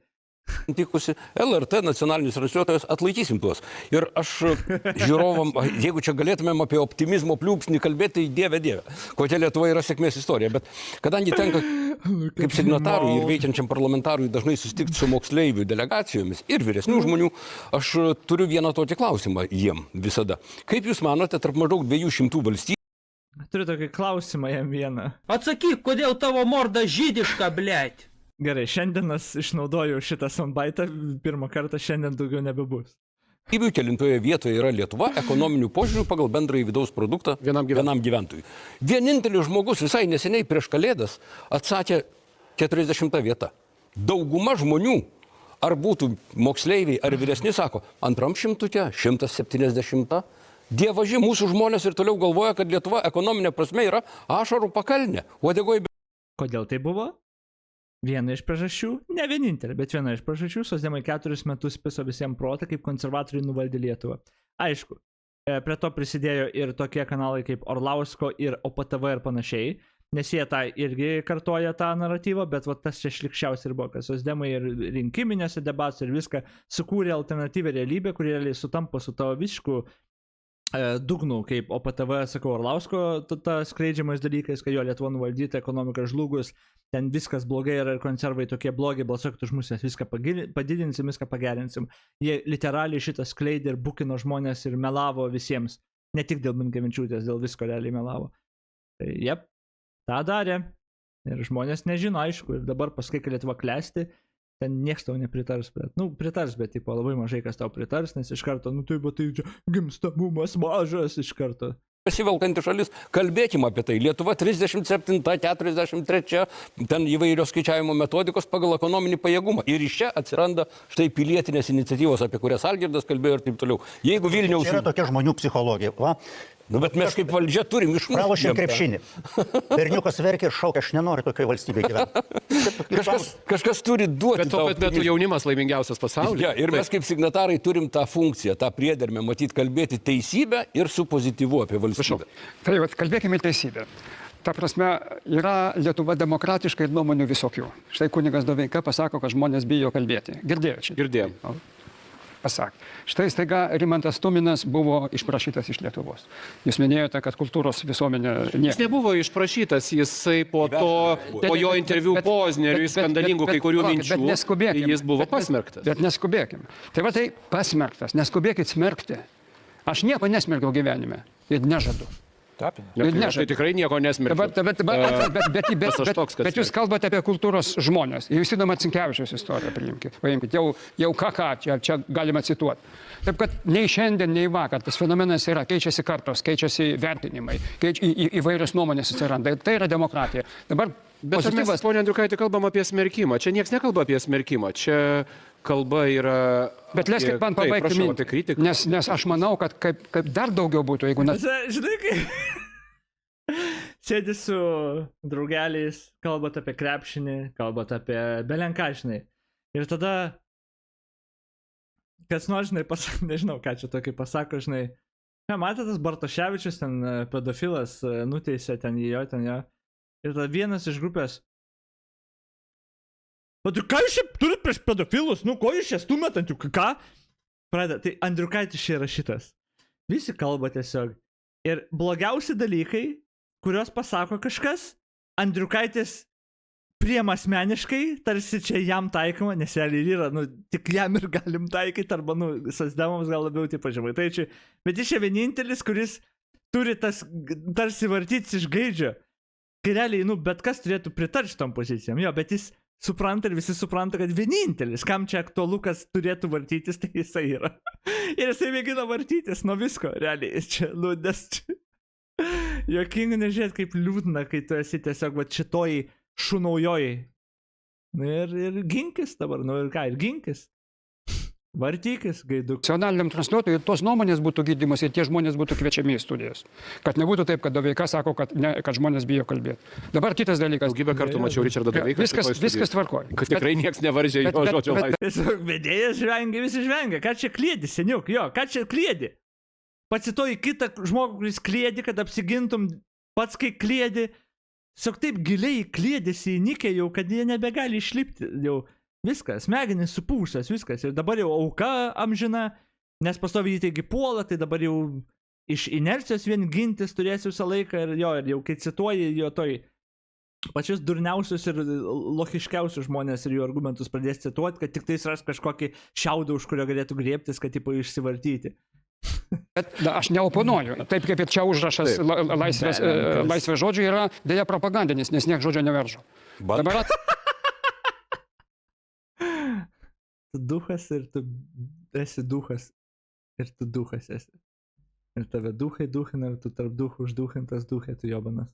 Tikusi LRT nacionalinis transliuotojas, atlaikysim tuos. Ir aš žiūrovam, jeigu čia galėtumėm apie optimizmo pliūpsnį kalbėti, tai dieve, kokia Lietuva yra sėkmės istorija. Bet kadangi tenka kaip signatarui ir veikiančiam parlamentarui dažnai susitikti su moksleivių delegacijomis ir vyresnių žmonių, aš turiu vieną tokį klausimą jiem visada. Kaip jūs manote, tarp maždaug 200 valstybių? Turiu tokį klausimą jam vieną. Atsakyk, kodėl tavo morda žydiška, blėt? Gerai, šiandienas išnaudoju šitą soundbite, pirmą kartą, šiandien daugiau nebebus. Kelintoje vietoje yra Lietuva ekonominių požiūrių pagal bendrąjį vidaus produktą vienam gyventojui. Vienintelis žmogus visai neseniai prieš Kalėdas atsakė 40 vieta. Dauguma žmonių, ar būtų moksleiviai, ar vyresni, sako, antram šimtuke, 170. Dievaži, mūsų žmonės ir toliau galvoja, kad Lietuva ekonominė prasme yra ašarų pakalnė. Kodėl tai buvo? Viena iš priežasčių, ne vienintelė, bet viena iš priežasčių, socdemai 4 metus piso visiems protą, kaip konservatoriai nuvaldė Lietuvą. Aišku, prie to prisidėjo ir tokie kanalai kaip Orlausko ir OPTV ir panašiai, nes jie tą irgi kartoja tą naratyvą, bet va, tas čia šlikščiausia ir buvo, kad socdemai ir rinkiminėse debatuose ir viską sukūrė alternatyvę realybę, kuri realiai sutampa su tavo visišku dugnų, kaip OPTV, sakau, Orlausko skleidžiamais dalykais, kad jo Lietuva nuvaldyta, ekonomika žlugus, ten viskas blogai yra ir konservai tokie blogi, balsuokit už mus, mes viską padidinsim, viską pagerinsim. Jie literaliai šitą skleidė ir bukino žmonės ir melavo visiems. Ne tik dėl Minkevičiūtės, dėl visko realiai melavo. Tai jep, tą darė. Ir žmonės nežino, aišku, ir dabar paskui, kai Lietuva klesti, ten nieks tau nepritars, bet, pritars, bet, tipo, labai mažai kas tau pritars, nes iš karto, tai čia gimstamumas mažas iš karto. Pasivelkanti šalis, kalbėkime apie tai. Lietuva 37, 43, ten įvairios skaičiavimo metodikos pagal ekonominį pajėgumą. Ir iš čia atsiranda štai pilietinės iniciatyvos, apie kurias Algirdas kalbėjo ir taip toliau. Jeigu Vilniaus... Čia yra tokia žmonių psichologija, va. Bet mes kaip valdžia turim išmokti. Pralošėm krepšinį. Berniukas verkia ir šaukia, aš nenoriu tokioje valstybėje gyventi. Kažkas turi duoti. Bet tuo pat metu jaunimas laimingiausias pasaulyje. Ja, ir mes kaip signatarai turim tą funkciją, tą priedermę, matyti, kalbėti teisybę ir su pozityvu apie valstybę. Tai vat, kalbėkime teisybę. Ta prasme, yra Lietuva demokratiška ir nuomonių visokių. Štai kunigas Doveika pasako, kad žmonės bijo kalbėti. Girdėjau čia? Girdėjom. Pasakė. Štai staiga Rimantas Tuminas buvo išprašytas iš Lietuvos. Jūs minėjote, kad kultūros visuomenė... Jis nebuvo išprašytas, jisai po jo interviu Pozneriui skandalingų kai kurių minčių, jis buvo pasmerktas. Bet neskubėkim. Tai va tai pasmerktas, neskubėkit smerkti. Aš nieko nesmerkiau gyvenime ir nežadu. Tai tikrai nieko nesmerkiau. Bet jūs kalbate apie kultūros žmonės. Jūs įdomu Marcinkevičiaus istoriją paimkite. Jau ką, čia galima cituoti. Taip, kad nei šiandien, nei vakar tas fenomenas yra, keičiasi kartos, keičiasi vertinimai, įvairios nuomonės atsiranda. Tai yra demokratija. Dabar bet mes, ponia Andriukaitė, kalbam apie smerkimą. Čia niekas nekalba apie smerkimą. Čia kalba yra... Bet leiskit man pabaigti mintį, nes aš manau, kad kaip dar daugiau būtų, jeigu... Žinai, kai sėdi su draugeliais, kalbat apie krepšinį, kalbat apie belenką, žinai. Ir tada, kas nors, žinai, nežinau, ką čia tokį pasako, žinai. Matė tas Bartoševičius, ten pedofilas, nuteisė ten jo. Ir tada vienas iš grupės. Bet ką jūs čia turit prieš pedofilus? Ko jūs čia stumėt ant jų? Ką? Pradeda. Tai Andriukaitis čia yra šitas. Visi kalba tiesiog. Ir blogiausi dalykai, kuriuos pasako kažkas, Andriukaitis priima asmeniškai, tarsi čia jam taikoma, nes jie ir yra, tik jam ir galim taikyti, arba, socdemams gal labiau taip Žemaitaičiui. Bet jis čia vienintelis, kuris turi tas tarsi vartytis iš gaidžio. kai realiai, nu, bet kas turėtų pritarti šitom pozicijom, jo, bet jis supranta ir visi supranta, kad vienintelis, kam čia aktualu, kas turėtų vartytis, tai jisai yra. Ir jisai mėgina vartytis nuo visko, realiai. Čia, nu, nes čia... Jokinga nežiūrėt, kaip liūdna, kai tu esi tiesiog va šitoj šunaujoj. Nu ir ginkis dabar, nu ir ką, ir ginkis. Vartykis, gaiduk. Nacionaliniam transliuotojui tos nuomonės būtų gydymas ir tie žmonės būtų kviečiami į studijas. Kad nebūtų taip, kad Doveika sako, kad žmonės bijo kalbėti. Dabar kitas dalykas. Daugybę kartų mačiau Richardą Doveiką. Viskas tvarkoja. Kad tikrai niekas nevaržė jo žodžio laisvės. Tiesiog vedėjas žvengia, visi žvengia. Ką čia kliedi, seniuk, jo, ką čia kliedi? Pacituoji kitą žmogų, kuris kliedi, kad apsigintum, pats kai kliedi. Tiesiog taip giliai kliedėsi įnikę jau, kad jie nebegali išlipti jau. Viskas, smegenis supūšęs, viskas. Ir dabar jau auka amžina, nes pastovi jį taigi puola, tai dabar jau iš inercijos vien gintis turės visą laiką. Ir jau kai cituoji jo toj pačius durniausius ir logiškiausius žmonės ir jų argumentus pradės cituoti, kad tik tais ras kažkokį šiaudą, už kurio galėtų griebtis, kad tipo išsivartyti. Bet aš neoponuoju. Taip kaip ir čia užrašas laisvės žodžių yra dėja propagandinis, nes niek žodžio neveržo. Dabar... Tu duchas ir tu esi duchas. Ir tu duchas esi. Ir tave duchai duchina, ir tu tarp duchų užduchintas duchai, tu jobanas.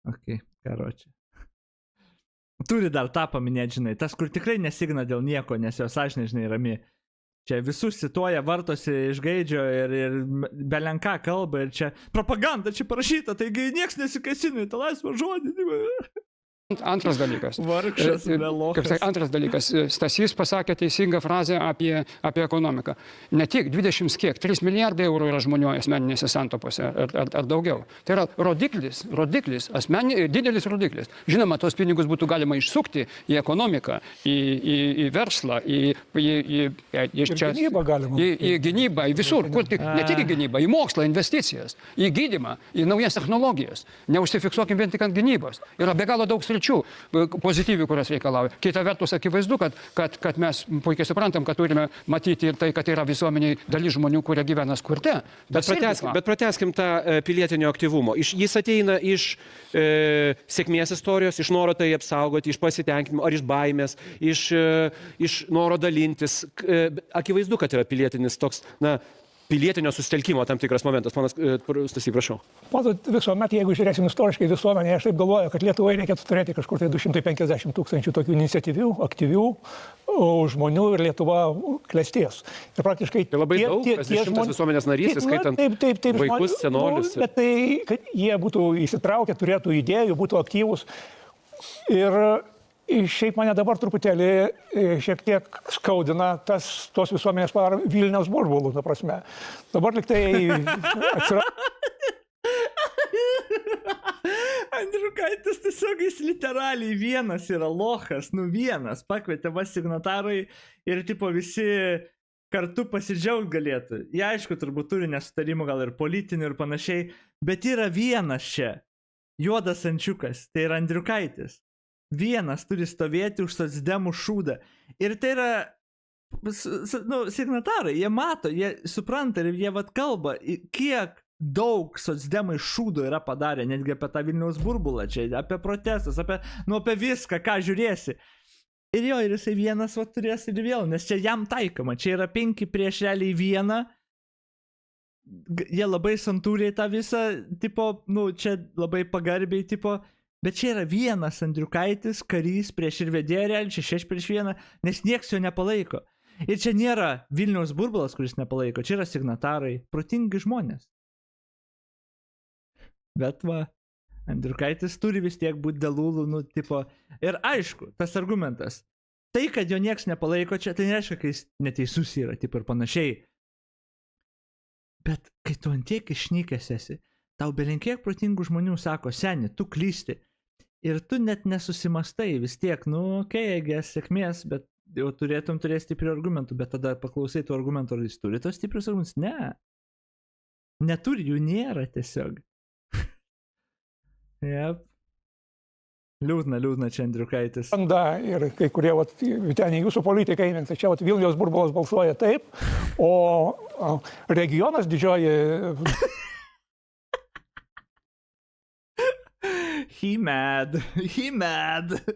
Ok, karočią. Turi dar tą paminėti, žinai. Tas, kur tikrai nesigna dėl nieko, nes jo sąžinė, žinai, rami. Čia visus cituoja, vartosi iš gaidžio ir belenką kalba. Ir čia propaganda čia parašyta, taigi nieks nesikasina į tą laisvą žodį. Antras dalykas. Vargšas melokas. Antras dalykas. Stasys pasakė teisingą frazę apie ekonomiką. Ne tik 3 milijardai eurų yra žmonių asmeninėse santopose ar daugiau. Tai yra rodiklis, didelis rodiklis. Žinoma, tos pinigus būtų galima išsukti į ekonomiką, į verslą, į gynybą galima. Į gynybą, į visur. Ne tik į gynybą, į mokslą, investicijas, į gydymą, į naujas technologijas. Neužsifiksuokim vien tik ant gynybos. Yra be galo daug pozityvių, kurios reikalauja. Kita vertus, akivaizdu, kad mes puikiai suprantam, kad turime matyti ir tai, kad yra visuomeniai dalis žmonių, kurie gyvena skurde. Bet pratęskim tą pilietinio aktyvumo. Jis ateina iš sėkmės istorijos, iš noro tai apsaugoti, iš pasitenkinimo, ar iš baimės, iš noro dalintis. Akivaizdu, kad yra pilietinis toks, pilietinio susitelkimo tam tikras momentas. Ponas Stasy, prašau. Matot, visuomet, jeigu žiūrėsim istoriškai visuomenėje, aš taip galvoju, kad Lietuvai reikėtų turėti kažkur tai 250 000 tokių iniciatyvių, aktyvių žmonių ir Lietuva klestės. Ir praktiškai tai labai daug, kas 100 visuomenės narys, įskaitant vaikus, senolius. Bet tai, kad jie būtų įsitraukę, turėtų idėjų, būtų aktyvūs. Ir šiaip mane dabar truputėlį šiek tiek skaudina tos visuomenės Vilniaus burbulų, ta prasme. Dabar liktai atsirado. Andriukaitis tiesiog jis literaliai vienas yra lochas, vienas, pakvietė va signatarai ir tipo visi kartu pasidžiaugt galėtų. Jie aišku, turbūt turi nesutarimų, gal ir politinių ir panašiai, bet yra vienas čia, juodas ančiukas, tai yra Andriukaitis. Vienas turi stovėti už socdemų šūdą. Ir tai yra, signatarai, jie mato, jie supranta ir jie kalba, kiek daug socdemai šūdo yra padarę, netgi apie tą Vilniaus burbulą čia, apie protestus, apie viską, ką žiūrėsi. Ir ir jisai vienas turės ir vėl, nes čia jam taikoma, čia yra 5 prieš realiai 1. Jie labai santūriai tą visą, tipo, čia labai pagarbiai, tipo, bet čia yra vienas Andriukaitis, karys prieš ir vedėją, realiai čia 6 prieš 1, nes nieks jo nepalaiko. Ir čia nėra Vilniaus burbulas, kuris nepalaiko, čia yra signatarai, protingi žmonės. Bet Andriukaitis turi vis tiek būti dėlūlų, tipo, ir aišku, tas argumentas, tai, kad jo nieks nepalaiko čia, tai nereiškia, kai jis neteisus yra, tipo, ir panašiai. Bet kai tu antiek išnykęs esi, tau belenkiek protingų žmonių sako, seni, tu klysti. Ir tu net nesusimastai vis tiek, okei, sėkmės, bet jau turėtum turėti stiprių argumentų, bet tada paklausai tų argumentų, ar jis turi tos stiprius argumentus? Ne. Neturi, jų nėra tiesiog. Jep. Liūdna čia Andriukaitis. Ir kai kurie, ten jūsų politikai, tai čia Vilniaus burbulas balsuoja taip, o regionas didžioji... He mad.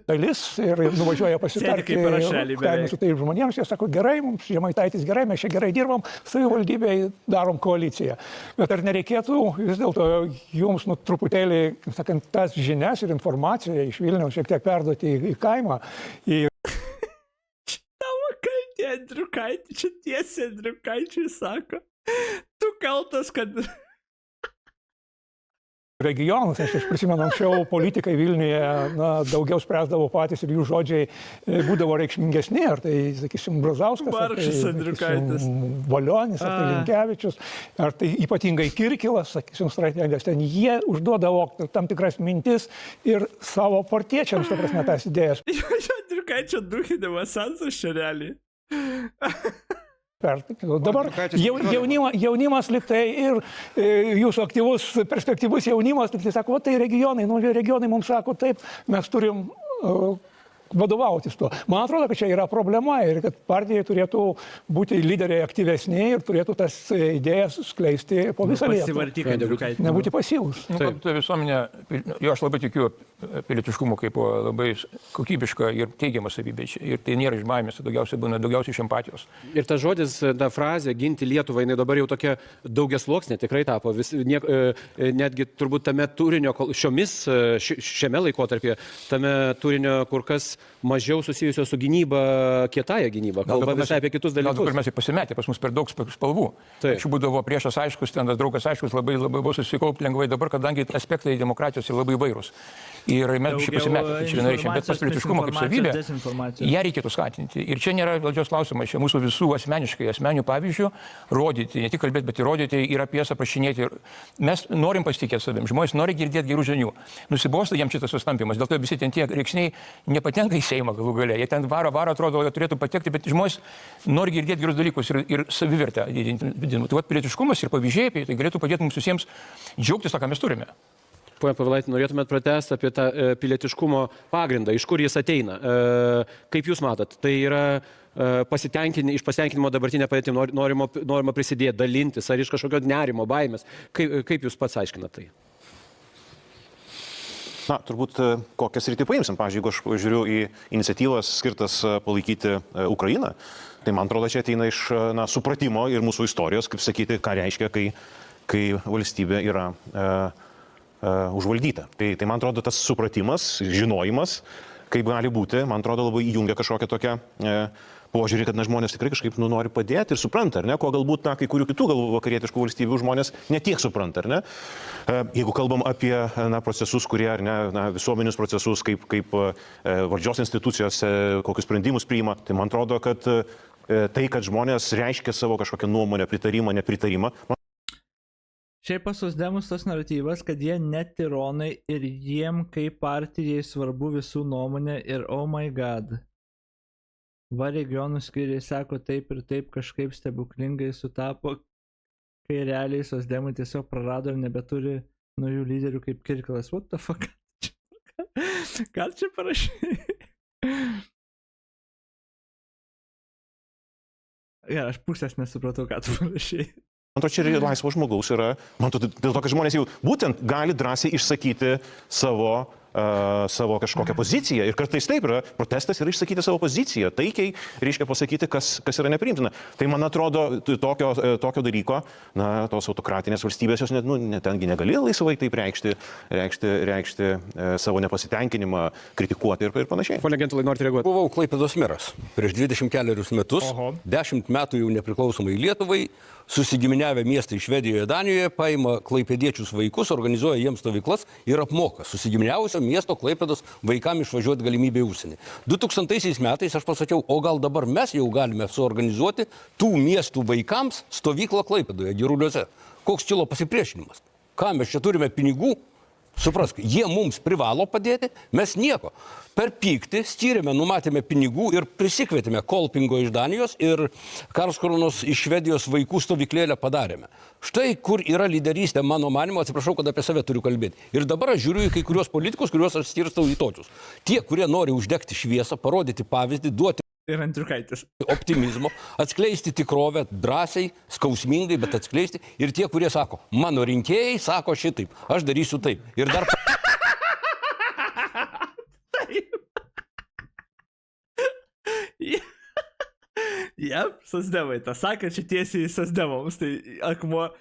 dalis ir nuvažiuoja pasitarti Sėdi kaip parašelį beveik. su tais žmonėms. Jie sako, gerai, mums Žemaitaitis gerai, mes čia gerai dirbam, savivaldybėje darom koaliciją. Bet ar nereikėtų vis dėlto jums truputėlį, sakant, tas žinias ir informaciją iš Vilniaus šiek tiek perduoti į kaimą, į Tavo kaltė, Andriukaitį, čia tiesiai Andriukaičiui sako. Tu kaltas, kad... regionus, nes aš prisimenu, anksčiau politikai Vilniuje daugiau spręsdavo patys ir jų žodžiai būdavo reikšmingesni, ar tai, sakysim, Brazauskas, Vargšas Andriukaitis. Valionis, ar tai Linkevičius, ar tai ypatingai Kirkilas, sakysim, strategijos, ten jie užduodavo tam tikras mintis ir savo partiečiams, ta prasme, tas idėjas. Andriukaičio duhinimas sensas čia realiai. Dabar jaunimas liktai ir jūsų aktyvus, perspektyvus jaunimas liktai sako, tai regionai, regionai mums sako, taip, mes turim vadovautis tuo. Man atrodo, kad čia yra problema ir kad partijai turėtų būti lyderiai aktyvesni ir turėtų tas idėjas skleisti po visą Lietuvą. Nebūti pasyvus. Ta visuomenė, aš labai tikiu pilietiškumu kaip labai kokybišką ir teigiamą savybę. Ir tai nėra iš baimės, daugiausiai būna daugiausiai iš empatijos. Ir ta žodis, ta frazė ginti Lietuvą, jinai dabar jau tokia daugiasluoksnė tikrai tapo. Netgi turbūt tame turinio, šiame laikotarpyje, tame turinio kur kas mažiau susijusio su gynyba, kietąją gynybą. Kalba visai apie kitus dalykus. Gal mes pasimetė, pas mus per daug spalvų. Šių būdavo priešas aiškus, ten draugas aiškus, labai buvo susikaupti lengvai dabar, kadangi aspektai demokratijos yra labai vairūs. Ir mes šį pasimetę, čia vienareiškiai, bet pilietiškumo kaip savybė, ją reikėtų skatinti. Ir čia nėra valdžios klausimas, čia mūsų visų asmenių pavyzdžių rodyti, ne tik kalbėti, bet ir rodyti ir apie jas aprašinėti. Mes norim pasitikėti savim, žmonės nori girdėti gerų žinių. Nusibosta jiems šitas sustampimas, dėl to visi ten tie reikšniai nepatenka į Seimą galų gale. Jie ten varo, atrodo, jie turėtų patekti, bet žmonės nori girdėti gerus dalykus ir savivertę didinti. Tai pilietiškumas ir pavyzdžiai, tai galėtų padėti mums visiems džiaugtis to, ką mes turime. Pone Povilaiti, norėtumėt pratęsti apie tą pilietiškumo pagrindą, iš kur jis ateina. Kaip jūs matot, tai yra iš pasitenkinimo dabartinę padėtį norima prisidėti, dalintis, ar iš kažkokio nerimo, baimės. Kaip jūs pats aiškinat tai? Na, turbūt kokias rytį paimsim. Pavyzdžiui, jeigu aš žiūriu į iniciatyvas skirtas palaikyti Ukrainą, tai man atrodo, čia ateina iš supratimo ir mūsų istorijos, kaip sakyti, ką reiškia, kai valstybė yra užvaldyta. Tai man atrodo, tas supratimas, žinojimas, kaip gali būti, man atrodo, labai įjungia kažkokią tokią požiūrį, kad žmonės tikrai kažkaip nori padėti ir supranta, ar ne, ko galbūt kai kurių kitų vakarietiškų valstybių žmonės netiek supranta, ar ne. Jeigu kalbam apie procesus, kurie, ar ne, visuomenius procesus, kaip valdžios institucijose, kokius sprendimus priima, tai man atrodo, kad tai, kad žmonės reiškia savo kažkokią nuomonę, pritarimą, nepritarimą. Šiaip pas socdemus tas naratyvas, kad jie net tironai ir jiem kaip partijai svarbu visų nuomonė ir oh my god. Va regionų skyriai sako taip ir taip kažkaip stebuklingai sutapo, kai realiai socdemai tiesiog prarado ir nebeturi naujų lyderių kaip Kirkilas. What the fuck? Ką čia parašai? Ja, aš pusės nesupratau, ką tu parašai. Man atrodo, čia ir laisvo žmogaus yra, man atrodo, dėl to, kad žmonės jau būtent gali drąsiai išsakyti savo kažkokią poziciją. Ir kartais taip yra, protestas yra išsakyti savo poziciją, taikiai reiškia pasakyti, kas yra nepriimtina. Tai man atrodo, tokio dalyko, tos autokratinės valstybės jos tengi negali laisvai taip reikšti savo nepasitenkinimą, kritikuoti ir panašiai. Pone Gentvilai, norite reaguoti? Buvau Klaipėdos meras prieš 24 metus, 10 metų jau nepriklausomai Lietuvai, susigiminiavę miestai Švedijoje, Danijoje, paima klaipėdiečius vaikus, organizuoja jiems stovyklas ir apmoka susigiminiavusio miesto Klaipėdos vaikams išvažiuoti galimybę į užsienį. 2000 metais aš pasakiau, o gal dabar mes jau galime suorganizuoti tų miestų vaikams stovyklą Klaipėdoje, Giruliuose. Koks kilo pasipriešinimas? Ką mes čia turime pinigų? Suprask, jie mums privalo padėti, mes nieko. Per pyktį skyrėme, numatėme pinigų ir prisikvietėme Kolpingo iš Danijos ir Karlskronos iš Švedijos vaikų stovyklėlę padarėme. Štai kur yra lyderystė, mano manimo, atsiprašau, kad apie save turiu kalbėti. Ir dabar aš žiūriu į kai kurios politikus, kuriuos aš skirstau į tokius. Tie, kurie nori uždegti šviesą, parodyti pavyzdį, duoti ir Andriukaitis optimizmo, atskleisti tikrovę drąsiai, skausmingai, bet atskleisti. Ir tie, kurie sako, mano rinkėjai sako šitaip, aš darysiu taip. Ir dar Jep, sosdemai, tą sakė, čia tiesiai sosdemams, tai akmuo.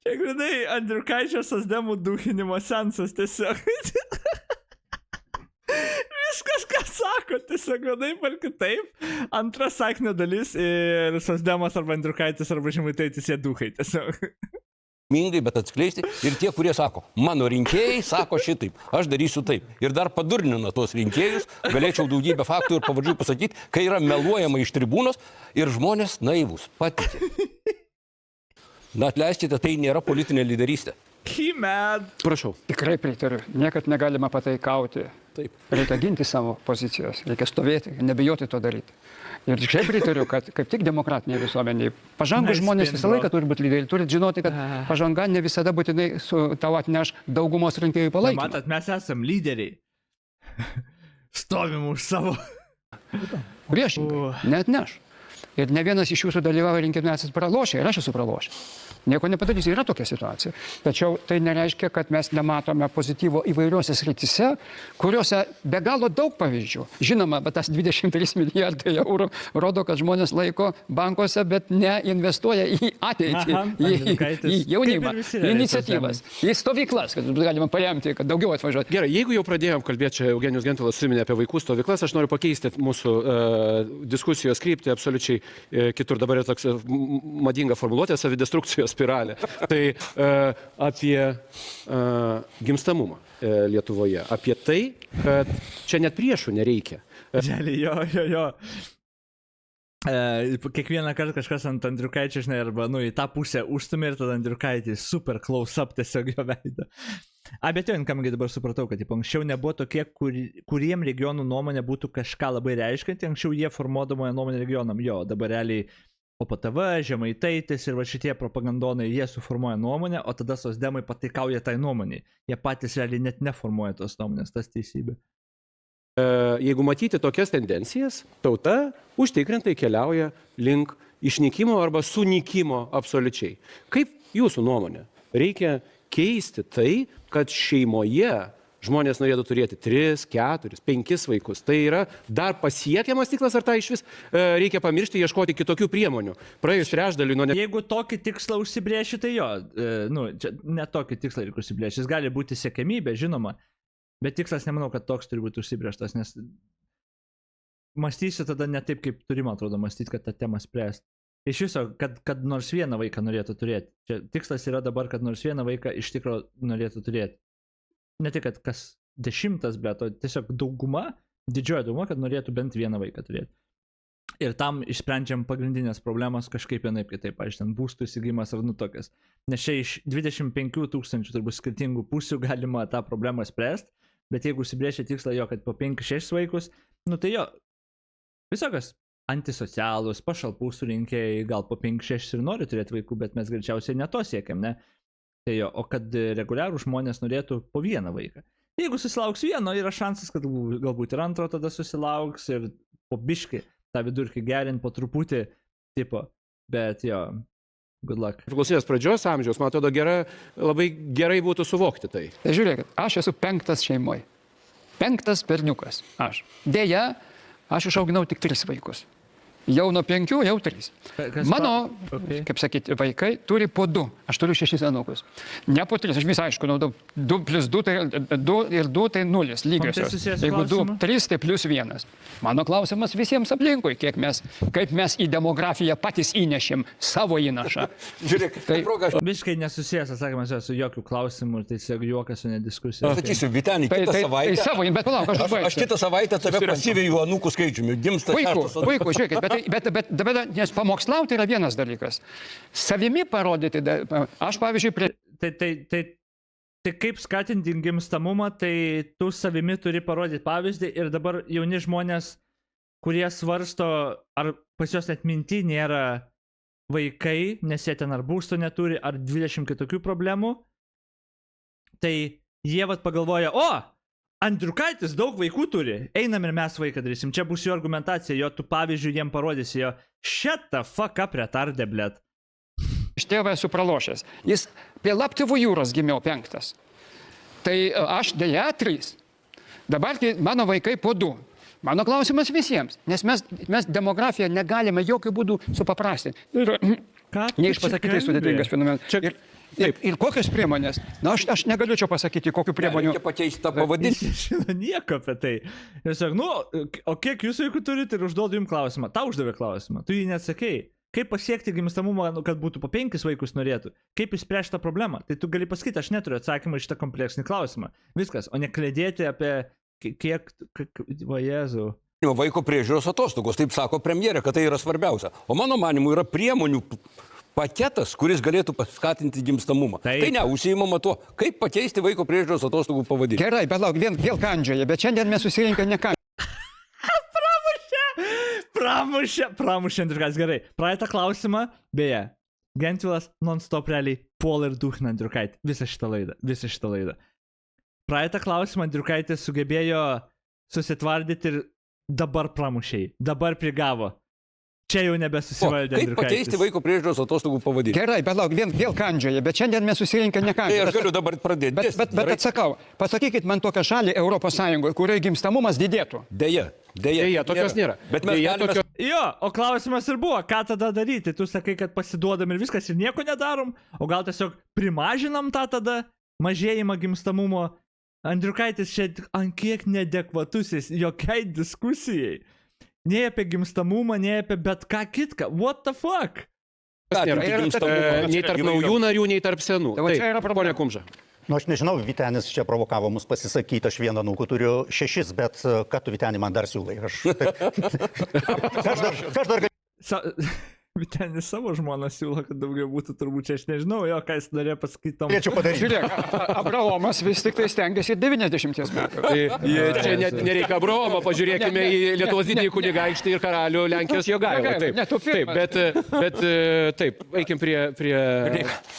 Čia grinai Andriukaičio sosdemų duhinimo sensas tiesiog. Viskas, ką sako, tiesiog vienaip ar kitaip. Antras sakinio dalis ir sosdemas arba Andriukaitis arba Žemaitaitis jie duhai tiesiog. Mingai, bet atskleisti. Ir tie, kurie sako, mano rinkėjai sako šitaip, aš darysiu taip. Ir dar padurnina tos rinkėjus, galėčiau daugybę faktų ir pavardžių pasakyti, kai yra meluojama iš tribūnos ir žmonės naivūs, patikė. Na, atleiskite, tai nėra politinė lyderystė. Kimed. Prašau. Tikrai pritariu. Niekad negalima pataikauti. Taip. Reikia ginti savo pozicijas, reikia stovėti, nebijoti to daryti. Ir tikrai pritariu, kad kaip tik demokratinėje visuomenėje pažangų žmonės visą laiką turi būti lyderiai. Turit žinoti, kad pažanga ne visada būtinai tau atneš daugumos rinkėjų palaikymą. Matot, mes esam lyderiai. Stovim už savo. Priešingai, neatneš. Ir ne vienas iš jūsų dalyvavo rinkimuose pralošė, ir aš esu pralošęs. Nieko nepadarysi, yra tokia situacija. Tačiau tai nereiškia, kad mes nematome pozityvo įvairiuose srityse, kuriuose be galo daug pavyzdžių. Žinoma, bet tas 23 milijardai eurų rodo, kad žmonės laiko bankuose, bet neinvestuoja į ateitį, į jaunimą, į iniciatyvas, į stovyklas, kad galima paremti, kad daugiau atvažiuoti. Gerai, jeigu jau pradėjom kalbėti, čia Eugenijus Gentvilas suminė apie vaikų stovyklas, aš noriu pakeisti mūsų diskusijos kryptį absoliučiai kitur. Dabar yra toks madinga formuluotė, savidestrukcijos spiralė. Tai apie gimstamumą Lietuvoje. Apie tai, kad čia net priešų nereikia. Jo. Kiekvieną kartą kažkas ant Andriukaičio, žinai, arba į tą pusę užstumė ir tada Andriukaitis super close-up tiesiog jo veidą. Bet jau, kamgi dabar supratau, kad anksčiau nebuvo tokie, kuriem regionų nuomonė būtų kažką labai reiškianti, anksčiau jie formuodavo nuomonę regionam. Jo, dabar realiai OPTV, Žemaitaitis ir va šitie propagandonai, jie suformuoja nuomonę, o tada sosdemai pataikauja tai nuomonį. Jie patys realiai net neformuoja tos nuomonės, tas teisybė. Jeigu matyti tokias tendencijas, tauta užtikrintai keliauja link išnykimo arba sunykimo absoliučiai. Kaip jūsų nuomonė? Reikia keisti tai, kad šeimoje žmonės norėtų turėti 3, 4, 5 vaikus. Tai yra dar pasiekiamas tikslas, ar tai iš vis reikia pamiršti, ieškoti kitokių priemonių? Praėjus trečdaliui nuo... Jeigu tokį tikslą užsibrėši, tai jo, čia ne tokį tikslą reikia užsibrėžti. Jis gali būti siekiamybė, žinoma, bet tikslas nemanau, kad toks turi būti užsibrėžtas, nes mąstysi tada ne taip, kaip turi, man atrodo, mąstyti, kad tą temą spręsti. Iš viso, kad nors vieną vaiką norėtų turėti. Čia tikslas yra dabar, kad nors vieną vaiką iš tikro norėtų turėti. Ne tik, kad kas 10, bet tiesiog dauguma, didžioji dauguma, kad norėtų bent vieną vaiką turėti. Ir tam išsprendžiam pagrindinės problemas kažkaip vienaip kitaip, pažiūrėjau, būstų įsigijimas ar tokias. Nes čia iš 25 000 turbūt skirtingų pusių galima tą problemą spręsti, bet jeigu užsibrėžia tikslą jo, kad po 5-6 vaikus, tai jo, visokas antisocialus, pašalpų surinkėjai, gal po 5-6 ir nori turėti vaikų, bet mes greičiausiai ne to siekiam, ne? Tai jo, o kad reguliarų žmonės norėtų po vieną vaiką. Jeigu susilauks vieno, yra šansas, kad galbūt ir antro tada susilauks ir po biškį tą vidurkį gerint po truputį, tipo, bet jo, good luck. Priklausynės pradžios amžiaus, man atrodo, labai gerai būtų suvokti tai. Tai žiūrėkit, aš esu 5 šeimoje. 5 berniukas. Aš. Deja, aš išauginau tik 3 vaikus. Jau nuo 5, jau 3. Mano, kaip sakyti, vaikai turi po 2. Aš turiu 6 anūkus. Ne po 3, aš visą aišku, naudau 2 plus 2, tai 2 ir 2 tai 0, lygiosios. Jeigu 2, 3, tai plus 1. Mano klausimas visiems aplinkui, kaip mes į demografiją patys įnešėm savo įnašą. Žiūrėk, tai proga aš... Visiškai nesusijęs atsakymas su jokių klausimų, tai tiesiog juokas, o ne diskusija. Sakysiu, Vytenį, kitą savaitę... Tai savo, bet palauk, aš užbaigsiu. Aš kitą savaitę tave pasivėjau anūkų skaičiumi. Gimsta 6. Puiku, žiūrėkit, bet nes pamokslauti yra vienas dalykas. Savimi parodyti, aš pavyzdžiui... Tai kaip skatinti gimstamumą, tai tu savimi turi parodyti pavyzdį ir dabar jauni žmonės, kurie svarsto, ar pas juos net minty nėra vaikai, nes jie ten ar būsto neturi, ar 20 kitokių problemų, tai jie pagalvoja, Andriukaitis daug vaikų turi, einam ir mes vaiką darysim, čia bus jo argumentacija, jo tu pavyzdžių jiem parodysi, jo shut the fuck up retardė, blėt. Iš tėvą esu pralošęs. Jis prie Laptevų jūros gimiau 5. Tai aš dėja 3. Dabar mano vaikai po 2. Mano klausimas visiems, nes mes demografiją negalime jokių būdų supaprastinti. Ir neišpasakytai sudėtingas fenomenas. Ir kokios priemonės? Na, aš negaliu čia pasakyti, kokių priemonių. Reikia pakeisti tą pavadinimą. Žinau nieko apie tai. Tiesiog, o kiek jūs vaikų turite ir užduodu jums klausimą. Tau uždavė klausimą, tu jį neatsakei. Kaip pasiekti gimstamumą, kad būtų po 5 vaikus norėtų? Kaip išspręsti tą problemą? Tai tu gali pasakyti, aš neturiu atsakymą į šitą kompleksinį klausimą. Viskas, o ne klėdėti apie kiek... O Jėzau. Vaiko priežiūros atostogos, taip sako premjerė, kad tai yra svarbiausia. O mano manimu yra priemonių paketas, kuris galėtų paskatinti gimstamumą. Tai ne, užsiimama tuo, kaip pakeisti vaiko priežiūros atostogų pavadinimą. Gerai, bet lauk, vėl kandžioje, bet šiandien mes susirinkę ne kandžioje. Pramušė, Andriukas, gerai. Praeitą klausimą, beje, Gentvilas non-stop realiai puol ir duhna Andriukaitį. Visą šitą laidą. Praeitą klausimą Andriukaitis sugebėjo susitvardyti ir dabar pramušė. Dabar prigavo. Čia jau nebesusivaldė Andriukaitis. Kaip pakeisti vaiko priežiūros atostogų pavadinimą? Gerai, bet lauk, vėl kandžioje, bet šiandien mes susirinkę ne kandžioje. Tai aš galiu dabar pradėti. Bet atsakau, pasakykit man tokią šalį Europos Sąjungoje, kurioje gimstamumas didėtų. Deja, tokios nėra. Bet mes galime... Jo, o klausimas ir buvo, ką tada daryti? Tu sakai, kad pasiduodam ir viskas ir nieko nedarom, o gal tiesiog primažinam tą tada mažėjimą gimstamumo. Andriukaitis čia ant kiek neadekvatusis jokiai diskusijai. Nei apie gimstamumą, nei apie bet ką kitką. What the fuck? Nei tarp naujų narių, nei tarp senų. Taip, ponia Kumža. Nu, aš nežinau, Vytenis čia provokavo mus pasisakyti, aš vieną anūkų turiu 6, bet ką tu, Vytenį, man dar siūlai? Aš dar Vytenis savo žmoną siūlo, kad daugiau būtų, turbūt čia aš nežinau, jo, ką jis norėjo pasakyti tam. Turėčiau padaryti. Žiūrėk, Abraomas vis tik tai stengiasi 90 metų. Čia nereikia Abraomo, pažiūrėkime į Lietuvos didįjį kunigaikštį ir karalių Lenkijos Jogailą. Bet taip, eikim prie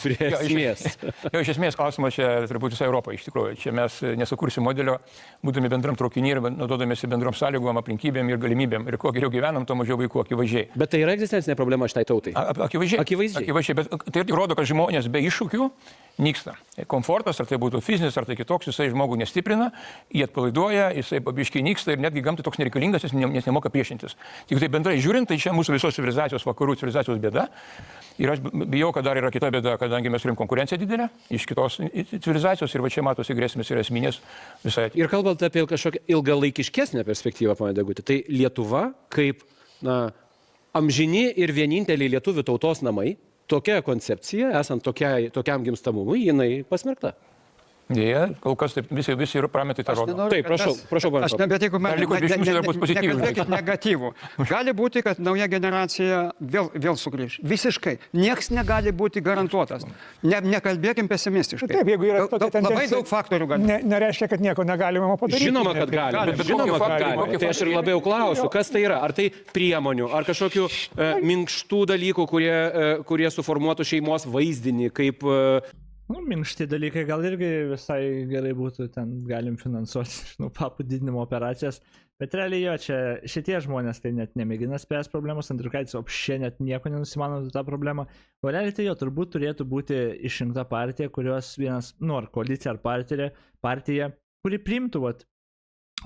esmės. Jo, iš esmės klausimas čia turbūt visai Europai iš tikrųjų. Čia mes nesukursim modelio, būdami bendram traukinyje ir naudodamėsi bendrom sąlygom, aplinkybėm ir galimybėm. Ir kuo geriau gyvenam, tuo mažiau vaikų akivaizdžiai. Bet tai yra egzistencinė problema šitai tautai. Akivaizdžiai, bet tai rodo, kad žmonės be iššūkių nyksta. Komfortas, ar tai būtų fizinis, ar tai kitoks, jisai žmogų nestiprina, jį atpalaiduoja, jisai pabiškiai nyksta ir netgi gamtai toks nereikalingas, nes nemoka priešintis. Tik tai bendrai žiūrint, tai čia mūsų visos civilizacijos, vakarų civilizacijos bėda. Ir aš bijau, kad dar yra kita bėda, kadangi mes turim konkurenciją didelę iš kitos civilizacijos ir va čia matosi grėsmės ir esminės visai. Ir kalbant apie kažkokią ilgalaikiškesnę perspektyvą, pana Deguti, tai Lietuva kaip amžini ir vieninteliai lietuvių tautos namai, tokia koncepcija, esant tokiam gimstamumui, jinai pasmerkta. Dėja, kol kas taip, visi ir parametrai tą rodo. Taip, prašau, aš nebet, jeigu man nekalbėkit negatyvų. Gali būti, kad nauja generacija vėl sugrįž. Visiškai. Nieks negali būti garantuotas. Nekalbėkim pesimistiškai. Taip, jeigu yra tokia tendencija, labai daug faktorių gali. Nereiškia, kad nieko negalima padaryti. Žinoma, kad galima. Tai aš ir labiau klausiu, kas tai yra? Ar tai priemonių, ar kažkokių minkštų dalykų, kurie suformuotų šeimos vaizdinį, kaip... Minkšti dalykai gal irgi visai gerai būtų, ten galim finansuoti, papų didinimo operacijas, bet realiai jo, čia šitie žmonės tai net nemėgina spręsti problemos, Andriukaitis apšė net nieko nenusimano tą problemą, o realiai tai jo turbūt turėtų būti išrinkta partija, kurios vienas, ar koalicija, ar partija, kuri priimtų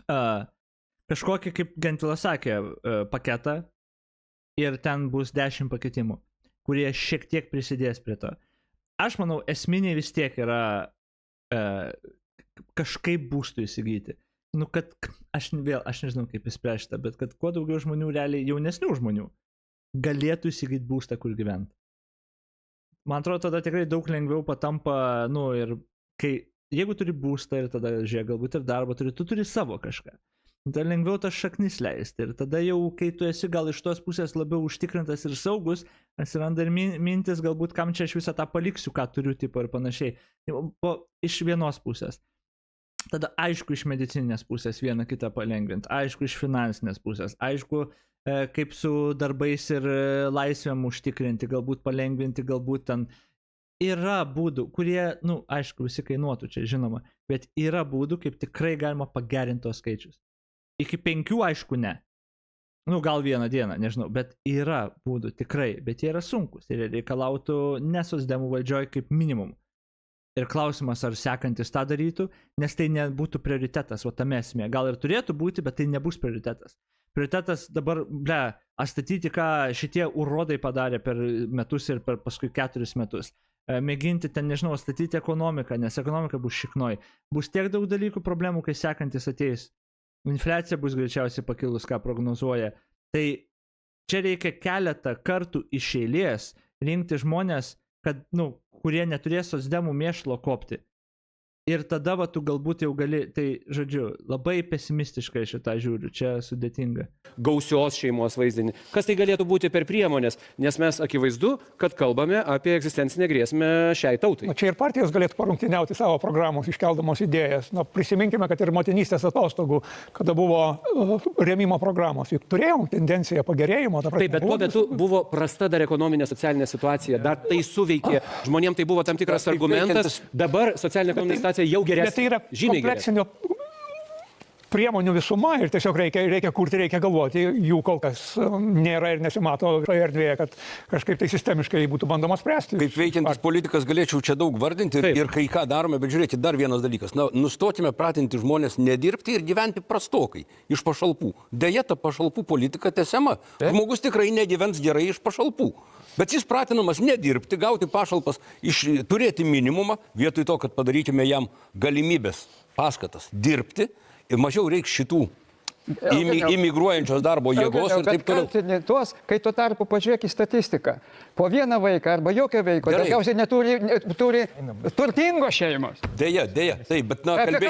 kažkokį, kaip Gentvilas sakė, paketą ir ten bus 10 pakeitimų, kurie šiek tiek prisidės prie to. Aš manau, esminiai vis tiek yra kažkaip būstų įsigyti. Kad aš nežinau kaip įspręšta, bet kad kuo daugiau žmonių, realiai jaunesnių žmonių, galėtų įsigyti būstą, kur gyventi. Man atrodo, tada tikrai daug lengviau patampa, ir jeigu turi būstą ir tada, žiūrėk, galbūt ir darbą turi, tu turi savo kažką. Tai lengviau tas šaknis leisti ir tada jau, kai tu esi gal iš tos pusės labiau užtikrintas ir saugus, atsiranda ir mintis, galbūt kam čia aš visą tą paliksiu, ką turiu, tipo ir panašiai. Iš vienos pusės. Tada aišku, iš medicininės pusės vieną kitą palengvinti, aišku, iš finansinės pusės, aišku, kaip su darbais ir laisvėm užtikrinti, galbūt palengvinti, galbūt ten yra būdų, kurie, aišku, visi kainuotų čia, žinoma, bet yra būdų, kaip tikrai galima pagerinti tos skaičius. Iki 5, aišku, ne. Gal vieną dieną, nežinau, bet yra būdų tikrai, bet jie yra sunkus ir reikalautų ne socdemų valdžioj kaip minimum. Ir klausimas, ar sekantis tą darytų, nes tai nebūtų prioritetas, o tame esmė. Gal ir turėtų būti, bet tai nebus prioritetas. Prioritetas dabar, atstatyti, ką šitie urodai padarė per metus ir per paskui 4 metus. Mėginti ten, nežinau, statyti ekonomiką, nes ekonomika bus šiknoj. Bus tiek daug dalykų problemų, kai sekantis ateis. Infliacija bus greičiausiai pakilus, ką prognozuoja. Tai čia reikia keletą kartų iš eilės rinkti žmonės, kad, kurie neturės socdemų mėšlo kopti. Ir tada, tu galbūt jau gali, tai, žodžiu, labai pesimistiškai šitą žiūriu, čia sudėtinga. Gausios šeimos vaizdinį. Kas tai galėtų būti per priemonės? Nes mes akivaizdu, kad kalbame apie egzistencinę grėsmę šiai tautai. Čia ir partijos galėtų parungtiniauti savo programos, iškeldamos idėjas. Prisiminkime, kad ir motinystės atostogų, kada buvo rėmimo programos. Juk turėjom tendenciją pagerėjimo. Taip, bet tuo metu buvo prasta dar ekonominė socialinė situacija. Dar tai suveikė. Žmonėms tai buvo tam tikras argumentas. Dabar socialinė ekonominė situacija jau geresnė. Bet tai yra kompleksinio priemonių visuma ir tiesiog reikia kurti, reikia galvoti. Jų kol kas nėra ir nesimato toje erdvėje, kad kažkaip tai sistemiškai būtų bandoma spręsti. Kaip veikiantis politikas galėčiau čia daug vardinti ir kai ką darome, bet žiūrėkite, dar vienas dalykas. Nustokime pratinti žmonės nedirbti ir gyventi prastokai iš pašalpų. Deja, ta pašalpų politika tęsiama. Žmogus tikrai negyvens gerai iš pašalpų. Bet jis pratinamas nedirbti, gauti pašalpas, turėti minimumą, vietoj to, kad padarytume jam galimybės, paskatas dirbti ir mažiau reiks šitų imigruojančios darbo jėgos ir taip toliau. Tuos, kai tuo tarpu pažiūrėk į statistiką. Po vieną vaiką arba jokio vaiko, daugiausiai neturi turtingos šeimos. Deja, taip, bet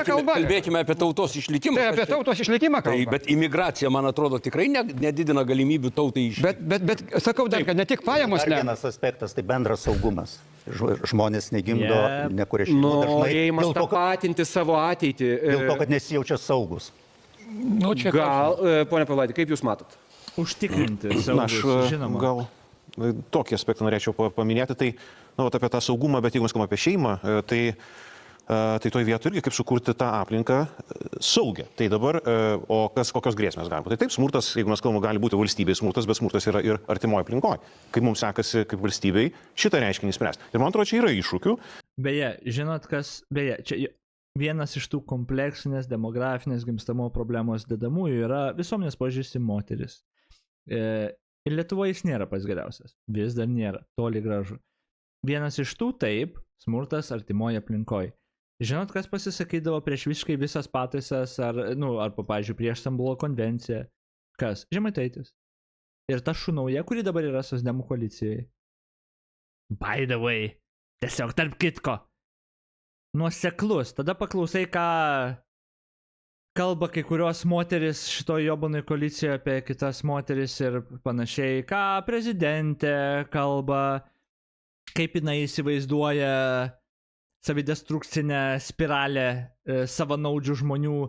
kalbėkime apie tautos išlikimą. Tai apie tautos išlikimą kalbame. Bet imigracija, man atrodo, tikrai nedidina galimybių tautai išlikti. Bet sakau dar, kad ne tik pajamos. Dar vienas aspektas, tai bendras saugumas. Žmonės negimdo, nekuria šeimų. Norėjimas tapatinti savo ateitį. Dėl to, kad nesijaučia saugus. Gal, ponia Paulaitė, kaip jūs matot? Užtikrinti saugus, žinoma. Gal tokį aspektą norėčiau paminėti, tai apie tą saugumą, bet jeigu mes kalbame apie šeimą, tai toj vietoje irgi kaip sukurti tą aplinką saugę. Tai dabar, o kokios grėsmės gali būti? Tai taip, smurtas, jeigu mes kalbame, gali būti valstybės smurtas, bet smurtas yra ir artimoje aplinkoje. Kaip mums sekasi kaip valstybei šitą reiškinį spręsti. Ir man atrodo, čia yra iššūkių. Beje, žinot kas, čia vienas iš tų kompleksinės demografinės gimstamo problemos dedamųjų yra visuomenės požiūris į moteris. Ir Lietuvoje jis nėra pats geriausias. Vis dar nėra, toli gražu. Vienas iš tų taip, smurtas artimoje aplinkoje. Žinot, kas pasisakydavo prieš visiškai visas pataisas, pavyzdžiui, prieš Stambulo konvenciją? Kas? Žemaitaitis. Ir ta šunauja, kuri dabar yra socdemų koalicijoje. By the way, tiesiog tarp kitko. Nuoseklus. Tada paklausai, ką kalba kai kurios moteris šito jobonui koalicijoje apie kitas moteris ir panašiai, ką prezidentė kalba, kaip jinai įsivaizduoja savidestrukcinę spiralę savanaudžių žmonių.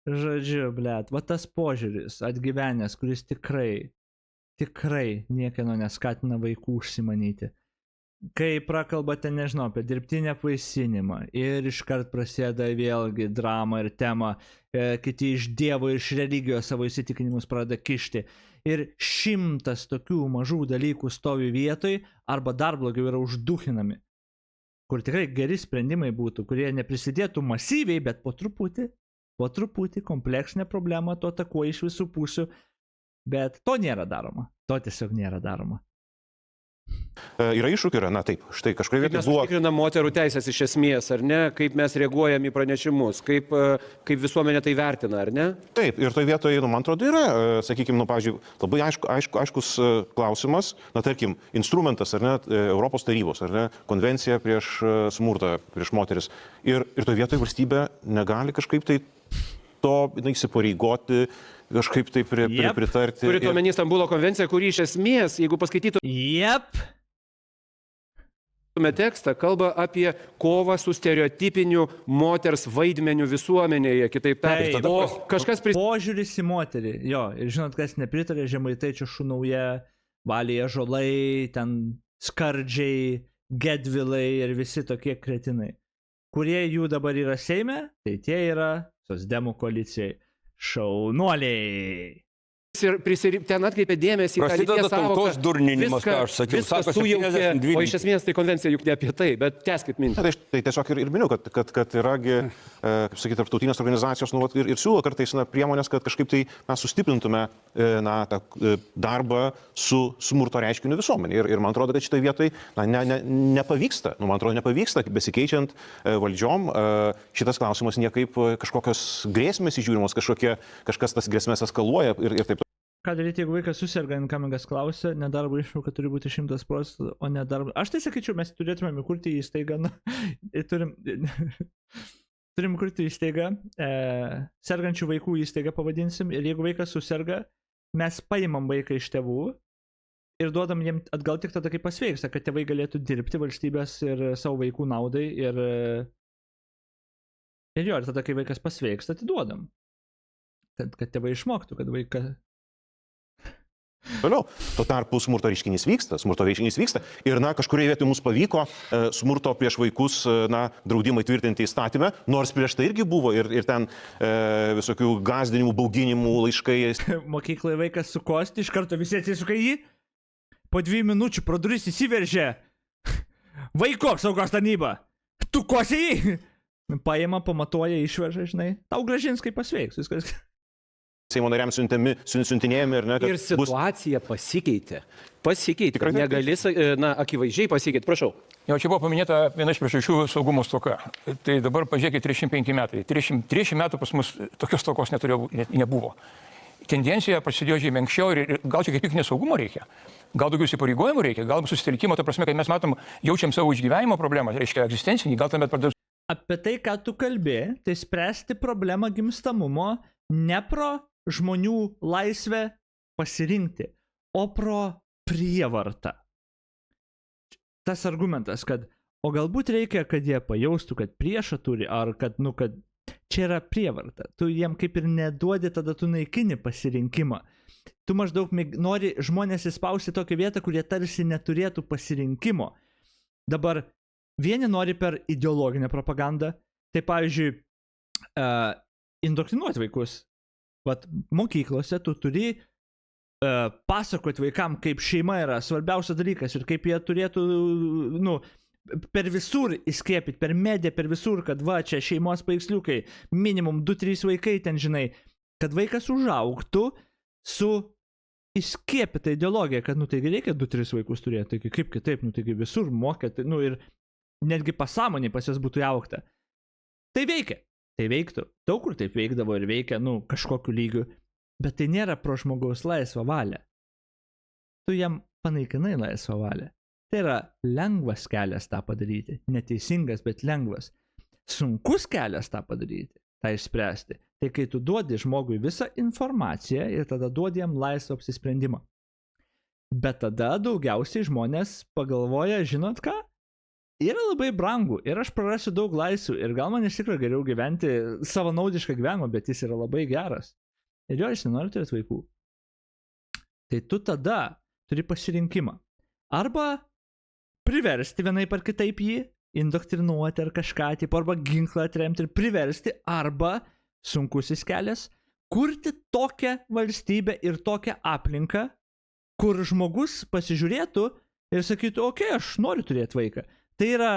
Žodžiu, va tas požiūris atgyvenęs, kuris tikrai niekieno neskatina vaikų užsimanyti. Kai prakalbate, nežinau, apie dirbtinį apvaisinimą ir iškart prasideda vėlgi drama ir tema, kiti iš dievo ir iš religijos savo įsitikinimus pradeda kišti. Ir 100 tokių mažų dalykų stovi vietoj arba dar blogiau yra užduchinami. Kur tikrai geri sprendimai būtų, kurie neprisidėtų masyviai, bet po truputį kompleksinę problemą to atakuoja iš visų pusių, bet to nėra daroma. To tiesiog nėra daroma. Yra iššūkių, taip, štai kažkaip vietoj buvo. Kaip mes užtikrinam moterų teisės iš esmės, ar ne? Kaip mes reaguojam į pranešimus, kaip visuomenė tai vertina, ar ne? Taip, ir toje vietoje, man atrodo, yra, sakykime, pavyzdžiui, labai aiškus klausimas, tarkim, instrumentas, ar ne, Europos tarybos, ar ne, konvencija prieš smurtą, prieš moteris. Ir toje vietoje valstybė negali kažkaip tai to įsipareigoti, kažkaip tai pritarti. Turite omeny Stambulo konvenciją, kuri iš esmės, jeigu paskaitytų tekstą, kalba apie kovą su stereotipiniu moters vaidmeniu visuomenėje, kitaip tariant. O kažkas požiūris į moterį, ir žinot, kas nepritarė Žemaitaičio šunauja, Valija Žolai, ten Skardžiai, Gedvilai ir visi tokie kretinai. Kurie jų dabar yra Seime, tai tie yra socdemų koalicijai. Šaunuoliai. Ir ten atkreipė dėmesį į tą Prasideda lyties sąvoką. tautos durninimas, ką aš sakiau. Viską Sako, sujaukė, 72. o iš esmės tai konvencija juk ne apie tai, bet tęskit mintį. Na, tai tiesiog ir miniu, kad yragi, kaip sakyti, tarptautinės organizacijos ir siūlo kartais priemonės, kad kažkaip tai mes sustiprintume tą darbą su smurto reiškiniu visuomenė. Ir man atrodo, kad šitoje vietoje nepavyksta. Man atrodo, nepavyksta, besikeičiant valdžiom, šitas klausimas niekaip kažkokios grėsmės įžiūrimos, kažkas tas grėsmės eskaluoja ir taip. Ką daryti, jeigu vaikas susirga, Inkamingas klausia, nedarbo išmoka turi būti 100%, o nedarbo. Aš tai sakyčiau, mes turėtumėm įkurti įstaigą, turim įkurti įstaigą, sergančių vaikų įstaigą pavadinsim, ir jeigu vaikas susirga, mes paimam vaiką iš tėvų ir duodam jiem atgal tik tada, kai pasveiksta, kad tėvai galėtų dirbti valstybės ir savo vaikų naudai ir tada, kai vaikas pasveiksta, atiduodam. Kad tėvai išmoktų, kad vaikas... Toliau, tuo tarpu smurto reiškinys vyksta ir kažkurioje vietoje mums pavyko smurto prieš vaikus draudimą įtvirtinti įstatymę, nors prieš tai irgi buvo ir ten visokių gąsdinimų, bauginimų laiškai. Mokykloje vaikas sukosti, iš karto visi atsisuka jį, po 2 minučių pro duris įsiveržė vaiko apsaugos tarnyba, tu kosi jį, paima, pamatuoja, išveža, žinai, tau grąžins, kai pasveiks, viskas. Seimo nariams siuntinėjami ir ne. Ir situacija pasikeitė. Tikrai negali, akivaizdžiai pasikeitė. Prašau. Jau čia buvo paminėta viena iš priežasčių saugumo stoka. Tai dabar pažiūrėkite 35 metai. 30 metų pas mus tokios stokos nebuvo. Tendencija prasidėjo žymiai anksčiau ir gal čia kaip tik nesaugumo reikia. Gal daugiau įsipareigojimų reikia, gal susitelkimo, ta prasme, kad mes jaučiam savo išgyvenimo problemą, reiškia egzistencinį, gal tuomet pradėjus. Apie tai, ką tu kalbė, tai spręsti problemą gimstamumo ne pro žmonių laisvę pasirinkti, o pro prievartą. Tas argumentas, kad o galbūt reikia, kad jie pajaustų, kad priešą turi, ar kad čia yra prievarta. Tu jiem kaip ir neduodi, tada tu naikini pasirinkimą. Tu maždaug nori žmonės įspausti tokią vietą, kurie tarsi neturėtų pasirinkimo. Dabar vieni nori per ideologinę propagandą, tai pavyzdžiui, indoktrinuoti vaikus. Vat mokyklose tu turi pasakoti vaikam, kaip šeima yra svarbiausias dalykas ir kaip jie turėtų, per visur įskiepyti, per mediją, per visur, kad va, čia šeimos paveiksliukai, minimum 2-3 vaikai ten, žinai, kad vaikas užaugtų su įskiepyta ideologija, kad, taigi reikia 2-3 vaikus turėti, taigi kaip kitaip, taigi visur mokėti, ir netgi pasąmonė pas jas būtų įaugta. Tai veikia. Tai veiktų. Daug kur taip veikdavo ir veikia, kažkokiu lygiu, bet tai nėra pro žmogaus laisvą valią. Tu jam panaikinai laisvą valią. Tai yra lengvas kelias tą padaryti. Neteisingas, bet lengvas. Sunkus kelias tą padaryti, tą išspręsti. Tai kai tu duodi žmogui visą informaciją ir tada duodi jam laisvą apsisprendimą. Bet tada daugiausiai žmonės pagalvoja, žinot ką? Yra labai brangu ir aš prarasiu daug laisvių ir gal man iš tikrųjų geriau gyventi savanaudišką gyvenimą, bet jis yra labai geras. Ir jo, jis nenori turėti vaikų. Tai tu tada turi pasirinkimą. Arba priversti vienaip ar kitaip jį, indoktrinuoti ar kažką, arba ginklą atremti ir priversti, arba sunkusis kelias, kurti tokią valstybę ir tokią aplinką, kur žmogus pasižiūrėtų ir sakytų, okei, aš noriu turėti vaiką. Tai yra,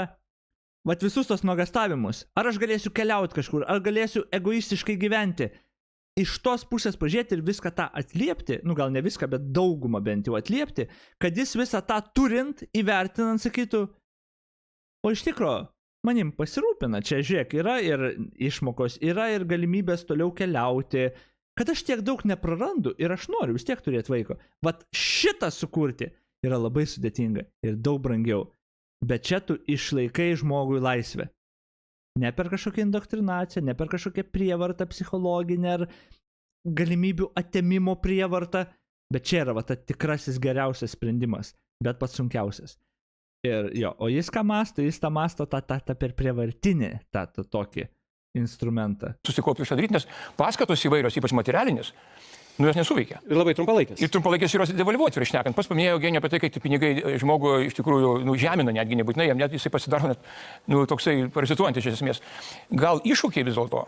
visus tos nuogastavimus. Ar aš galėsiu keliauti kažkur, ar galėsiu egoistiškai gyventi. Iš tos pusės pažiūrėti ir viską tą atliepti, gal ne viską, bet daugumą bent jau atliepti, kad jis visą tą turint, įvertinant, sakytų, o iš tikro, manim pasirūpina, čia žiūrėk, yra ir išmokos, yra ir galimybės toliau keliauti, kad aš tiek daug neprarandu ir aš noriu vis tiek turėti vaiko. Vat šitą sukurti yra labai sudėtinga ir daug brangiau. Bet čia tu išlaikai žmogui laisvę. Ne per kažkokią indoktrinaciją, ne per kažkokią prievartą psichologinę ar galimybių atėmimo prievartą, bet čia yra ta tikrasis geriausias sprendimas, bet pats sunkiausias. Ir jo, o jis ką masto, jis tą masto tą per prievartinį, tą tokį instrumentą. Susikaupti išdaryti, nes paskatos įvairios, ypač materialinės, jos nesuveikia. Ir labai trumpalaikės. Ir trumpalaikės yra devalvuoti, prieš šnekant. Pas paminėjau Eugenijų apie tai, kad pinigai žmogų iš tikrųjų žemina, netgi nebūtinai, jam net jisai pasidaro toksai parazituojantis iš esmės. Gal iššūkiai vis dėlto,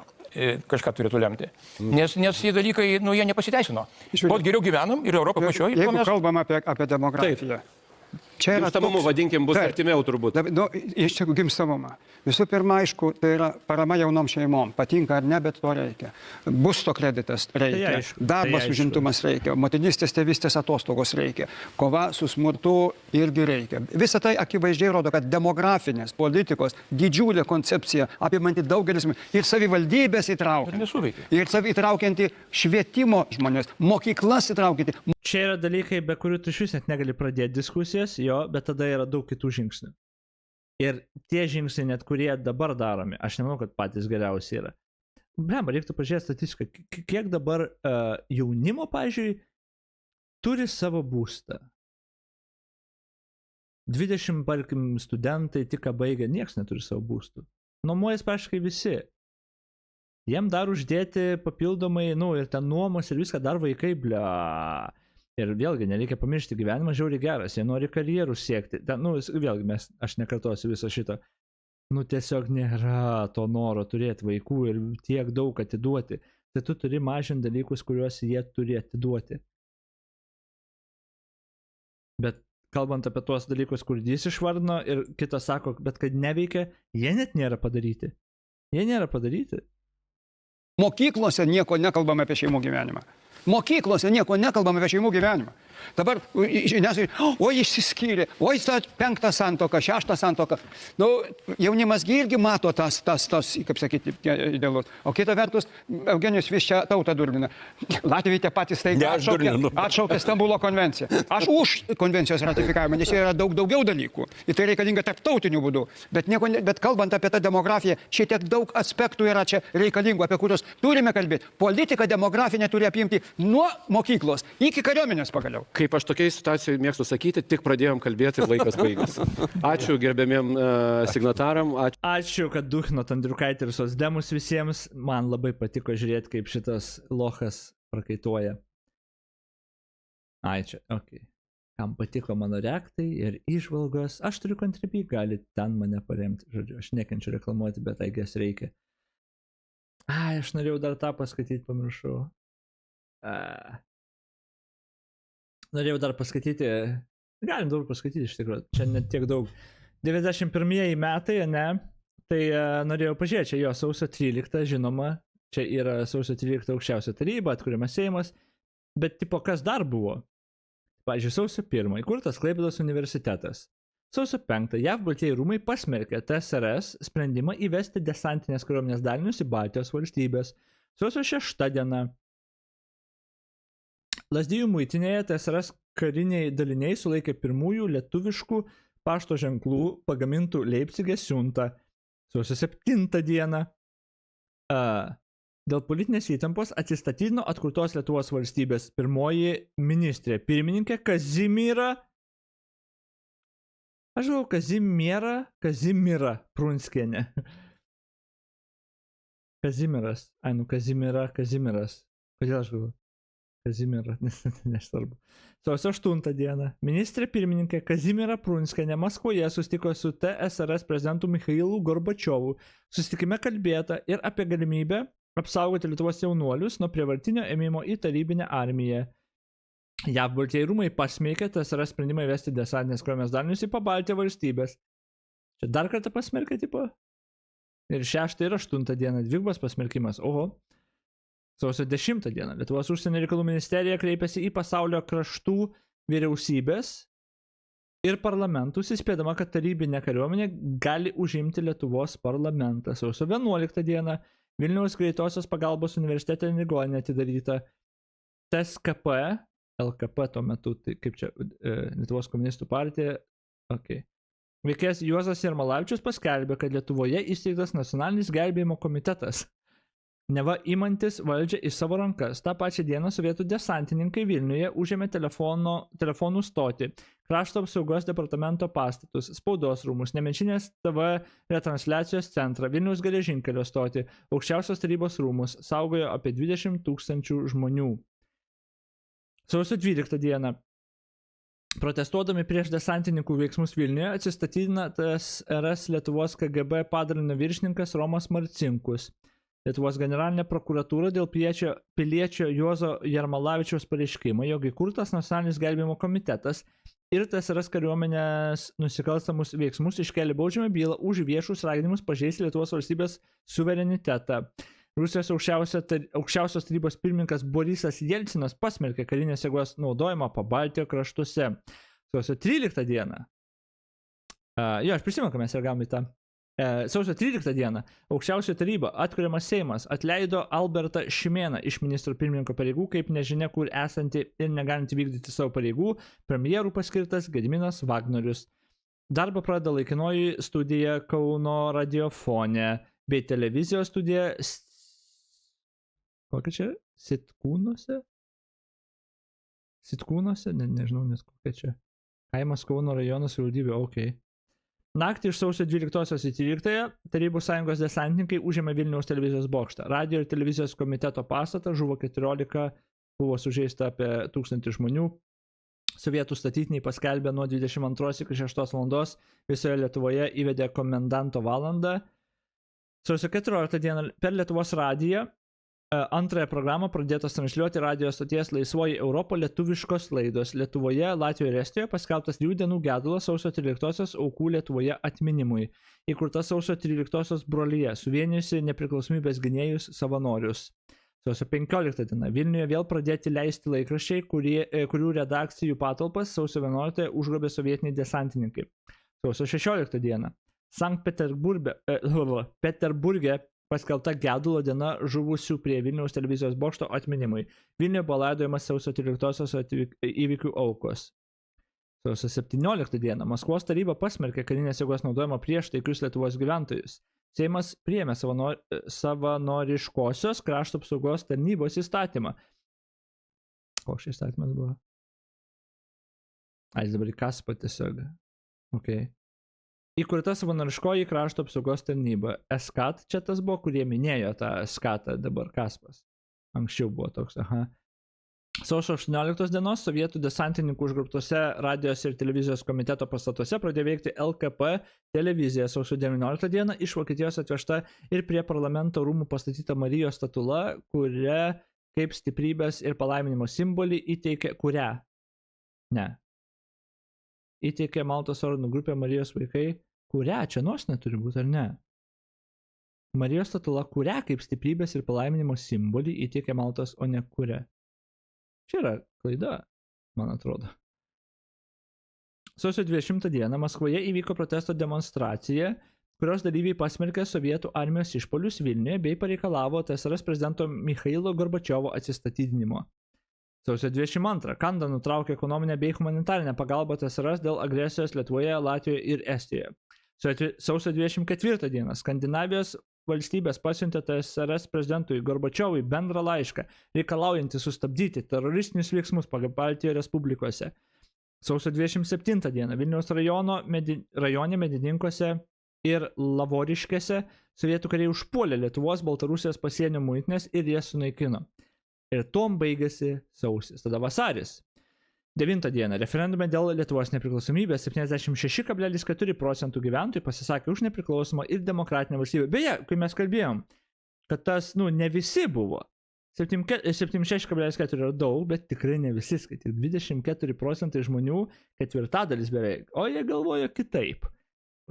kažką turėtų lemti. Nes tie dalykai, nu, jie nepasiteisino. Žiūrėk. Kuo geriau gyvenam ir Europą pačioje. Jeigu kalbam apie demografiją. Čia yra Gimstamumu, vadinkim, bus artimiau turbūt. Nu, iš tikrųjų gimstamumą. Visų pirma, aišku, tai yra parama jaunom šeimom. Patinka ar ne, bet to reikia. Būsto kreditas reikia. Tai aišku, Darbas, tai aišku. užimtumas reikia. Motinystės, tėvystės atostogos reikia. Kova su smurtu irgi reikia. Visą tai akivaizdžiai rodo, kad demografinės politikos didžiulė koncepcija apimanti daugelis ir savivaldybės įtraukianti. Nesuveikia. Ir įtraukianti švietimo žmonės, mokyklas įtraukianti. Čia yra dalykai, be kurių tu iš vis net negali pradėti diskusijas, jo, bet tada yra daug kitų žingsnių. Ir tie žingsniai, net kurie dabar daromi, aš nemanau, kad patys geriausi yra. Blemba, reiktų pažiūrėti statistiką, kiek dabar jaunimo, pavyzdžiui, turi savo būstą. 20, tarkim, studentai tik ką baigė, nieks neturi savo būstų. Nuomojas praškai visi. Jiem dar uždėti papildomai, nu, ir ten nuomos ir viską dar vaikai, blia. Ir vėlgi, nereikia pamiršti, gyvenimas žiauriai geras, jie nori karjerų siekti. Ten, nu, vėlgi, aš nekartosiu viso šito. Nu, tiesiog nėra to noro turėti vaikų ir tiek daug atiduoti. Tai tu turi mažinti dalykus, kuriuos jie turi atiduoti. Bet kalbant apie tuos dalykus, kur jis išvardino ir kitas sako, bet kad neveikia, jie net nėra padaryti. Jie nėra padaryti. Mokyklose nieko nekalbame apie šeimų gyvenimą. Mokyklose nieko nekalbame apie šeimų gyvenimą. Dabar žiniasklaidai, oi išsiskyrė, oi 5 santuoka, 6 santuoka. Nu, jaunimas irgi mato tas, kaip sakyti, idealus. O kita vertus, Eugenijus vis čia tautą durmina. Latviai tie patys tai atšaukė Stambulo konvenciją. Aš už konvencijos ratifikavimą, nes čia yra daug daugiau dalykų. Ir tai reikalinga tarptautiniu būdu. Bet kalbant apie tą demografiją, šiek tiek daug aspektų yra čia reikalingų, apie kuriuos turime kalbėti. Politika demografinė turi apimti nuo mokyklos iki kariuomenės pagaliau. Kaip aš tokiai situacijai mėgstu sakyti, tik pradėjom kalbėti ir laikas baigėsi. Ačiū gerbėmiem signataram. Ačiū, kad duhnot Andriukaitį ir socdemus visiems. Man labai patiko žiūrėti, kaip šitas lochas prakaituoja. Ai, čia, okei. Kam patiko mano reaktai ir įžvalgos, aš turiu Contribui, gali ten mane paremti. Žodžiu, aš nekenčiu reklamuoti, bet aigės reikia. Ai, aš norėjau dar tą paskaityti, pamiršau. Norėjau dar paskaityti, galim daug paskaityti iš tikrųjų, čia net tiek daug. 91 metai, ne, tai norėjau pažiūrėti, čia jo sausio 13, žinoma, čia yra sausio 13 aukščiausia taryba, atkuriamas Seimas, bet tipo kas dar buvo? Pavyzdžiui, sausio 1 įkurtas Klaipėdos universitetas. Sausio 5 JAV Baltieji rūmai pasmerkė TSRS sprendimą įvesti desantinės kariuomenės dalinius į Baltijos valstybės. Sausio 6 diena Lazdijų muitinėje TSRS kariniai daliniai sulaikė pirmųjų lietuviškų pašto ženklų pagamintų Leipcige siuntą. Sausio 7 dieną dėl politinės įtampos atsistatydino atkurtos Lietuvos valstybės pirmoji ministrė pirmininkė Kazimiera. Aš galvoju, Kazimiera Prunskienė. Kazimieras. Ai, nu Kazimiras. Kodėl aš galvoju? Kazimiera, nesvarbu. Sausio 8 dieną ministrė pirmininkė Kazimiera Prunskienė Maskvoje susitiko su TSRS prezidentu Michailu Gorbačiovu. Susitikime kalbėta ir apie galimybę apsaugoti Lietuvos jaunuolius nuo prievartinio ėmimo į tarybinę armiją. JAV Baltieji rūmai pasmerkė TSRS sprendimą įvesti desantinės kariuomenės dalinius į Pabaltijo valstybės. Čia dar kartą pasmerkė, tipo? Ir 6 ir 8 dieną dvigubas pasmerkimas. Oho. Sausio 10 dieną Lietuvos užsienio reikalų ministerija kreipėsi į pasaulio kraštų vyriausybės ir parlamentus, įspėdama, kad tarybinė kariuomenė gali užimti Lietuvos parlamentą. Sausio 11 dieną Vilniaus greitosios pagalbos universitete ligoninė atidaryta. TSKP, LKP tuo metu, tai kaip čia, Lietuvos komunistų partija, veikėjas Juozas Jarmalavičius paskelbė, kad Lietuvoje įsteigtas nacionalinis gelbėjimo komitetas. Neva imantis valdžią į savo rankas. Ta pačią dieną sovietų desantininkai Vilniuje užėmė telefonų stotį, krašto apsaugos departamento pastatus, spaudos rūmus, Nemenčinės TV retransliacijos centrą, Vilniaus geležinkelio stotį, aukščiausios tarybos rūmus, saugojo apie 20 000 žmonių. Sausio 12 dieną protestuodami prieš desantininkų veiksmus Vilniuje atsistatydina TSRS Lietuvos KGB padalinio viršininkas Romas Marcinkus. Lietuvos generalinė prokuratūra dėl piliečio Juozo Jarmalavičiaus pareiškimo, jog įkurtas nacionalinis gelbėjimo komitetas ir TSRS kariuomenės nusikalstamus veiksmus iškėlė baudžiamą bylą už viešus raginimus pažeisti Lietuvos valstybės suverenitetą. Rusijos aukščiausios tarybos pirmininkas Borisas Jelcinas pasmerkė karinės jėgos naudojimą Pabaltijo kraštuose. Sausio 13 dieną. Aš prisimenu, kad mes reagavome į tą. Sausio 13 dieną aukščiausioji taryba, atkuriamas Seimas, atleido Albertą Šimėną iš ministro pirmininko pareigų, kaip nežinia kur esanti ir negalinti vykdyti savo pareigų, premjerų paskirtas Gediminas Vagnorius. Darbą pradeda laikinoji studija Kauno radiofone bei televizijos studija kokia čia? Sitkūnuose? Nežinau, nes kokia čia. Kaimas Kauno rajonas savivaldybė, okei. Naktį iš sausio 12 į 13 Tarybų sąjungos desantininkai užėmė Vilniaus televizijos bokštą. Radio ir televizijos komiteto pastatą žuvo 14, buvo sužeista apie 1000 žmonių. Sovietų statytiniai paskelbė nuo 22 iki 6 valandos visoje Lietuvoje įvedė komendanto valandą. Sausio 14 dieną per Lietuvos radiją antrąją programą pradėtos transliuoti radio stoties Laisvoji Europo lietuviškos laidos. Lietuvoje, Latvijoje ir Estijoje paskelbtas 2 dienų gedulas sausio 13 aukų Lietuvoje atminimui. Įkurta sausio 13 brolyje, suvienijusi nepriklausomybės gynėjus savanorius. Sausio 15 diena Vilniuje vėl pradėti leisti laikraščiai, kurių redakcijų patalpas sausio 11 užgrobė sovietiniai desantininkai. Sausio 16 diena Sankt Peterburge paskelbta gedulo diena žuvusių prie Vilniaus televizijos bokšto atminimui. Vilniuje buvo laidojamas sausio 13 įvykių aukos. Sausio 17 dieną Maskvos taryba pasmerkė karinės jėgos naudojimą prieš taikius Lietuvos gyventojus. Seimas priėmė savanoriškosios krašto apsaugos tarnybos įstatymą. Koks šis įstatymas buvo? Jis dabar į Kaspą tiesiog. Okay. Įkurta savanoriškoji krašto apsaugos tarnyba. SKAT čia tas buvo, kurie minėjo tą SKATą, dabar Kaspas. Anksčiau buvo toks, Sausio 18 dienos sovietų desantininkų užgrobtose radijos ir televizijos komiteto pastatuose pradėjo veikti LKP televizija. Sausio 19 dieną iš Vokietijos atvežta ir prie parlamento rūmų pastatyta Marijos statula, kuria kaip stiprybės ir palaiminimo simbolį įteikė įteikė Maltos ordino grupė Marijos vaikai, kurią čia nors neturi būti, ar ne? Marijos statula, kurią kaip stiprybės ir palaiminimo simbolį įteikė Maltos, o ne kurią. Čia yra klaida, man atrodo. Sausio 20 dieną Maskvoje įvyko protesto demonstracija, kurios dalyviai pasmerkė sovietų armijos išpolius Vilniuje bei pareikalavo TSRS prezidento Mikhailo Gorbačiovo atsistatydinimo. Sausio 22. Kanda nutraukė ekonominę bei humanitarinę pagalbą TSRS dėl agresijos Lietuvoje, Latvijoje ir Estijoje. Sausio 24 dieną Skandinavijos valstybės pasiuntė TSRS prezidentui Gorbačiovui bendrą laišką, reikalaujantį sustabdyti teroristinius veiksmus Pabaltijo respublikose. Sausio 27 dieną Vilniaus rajone Medininkuose ir Lavoriškėse sovietų kariai užpuolė Lietuvos, Baltarusijos pasienio muitinės ir jas sunaikino. Ir tom baigėsi sausis. Tada vasaris. 9 dieną referendume dėl Lietuvos nepriklausomybės 76,4% gyventojų pasisakė už nepriklausomą ir demokratinę valstybę. Beje, kai mes kalbėjom, kad tas, ne visi buvo. 76,4 yra daug, bet tikrai ne visi, kad tik 24% žmonių, ketvirtadalis beveik, o jie galvoja kitaip.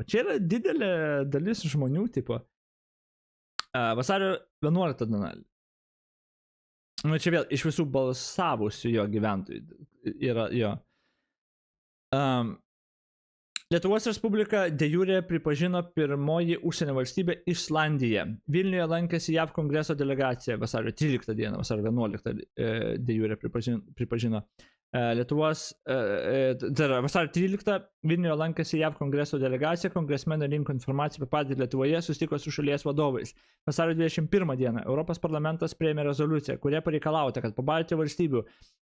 O čia yra didelė dalis žmonių, tipo. Vasario 11 diena. Čia vėl iš visų balsavusių jo gyventojų yra jo. Lietuvos Respublika de jure pripažino pirmoji užsienio valstybė Islandija. Vilniuje lankėsi JAV kongreso delegacija vasario 13 dieną, vasario 11 de jure pripažino. Vasario 13 Vilniuje lankėsi JAV kongreso delegacija, kongresmenai rinko informaciją apie padėtį Lietuvoje, susitiko su šalies vadovais. Vasario 21 dieną Europos parlamentas priėmė rezoliuciją, kuria pareikalauta, kad Pabaltijo valstybių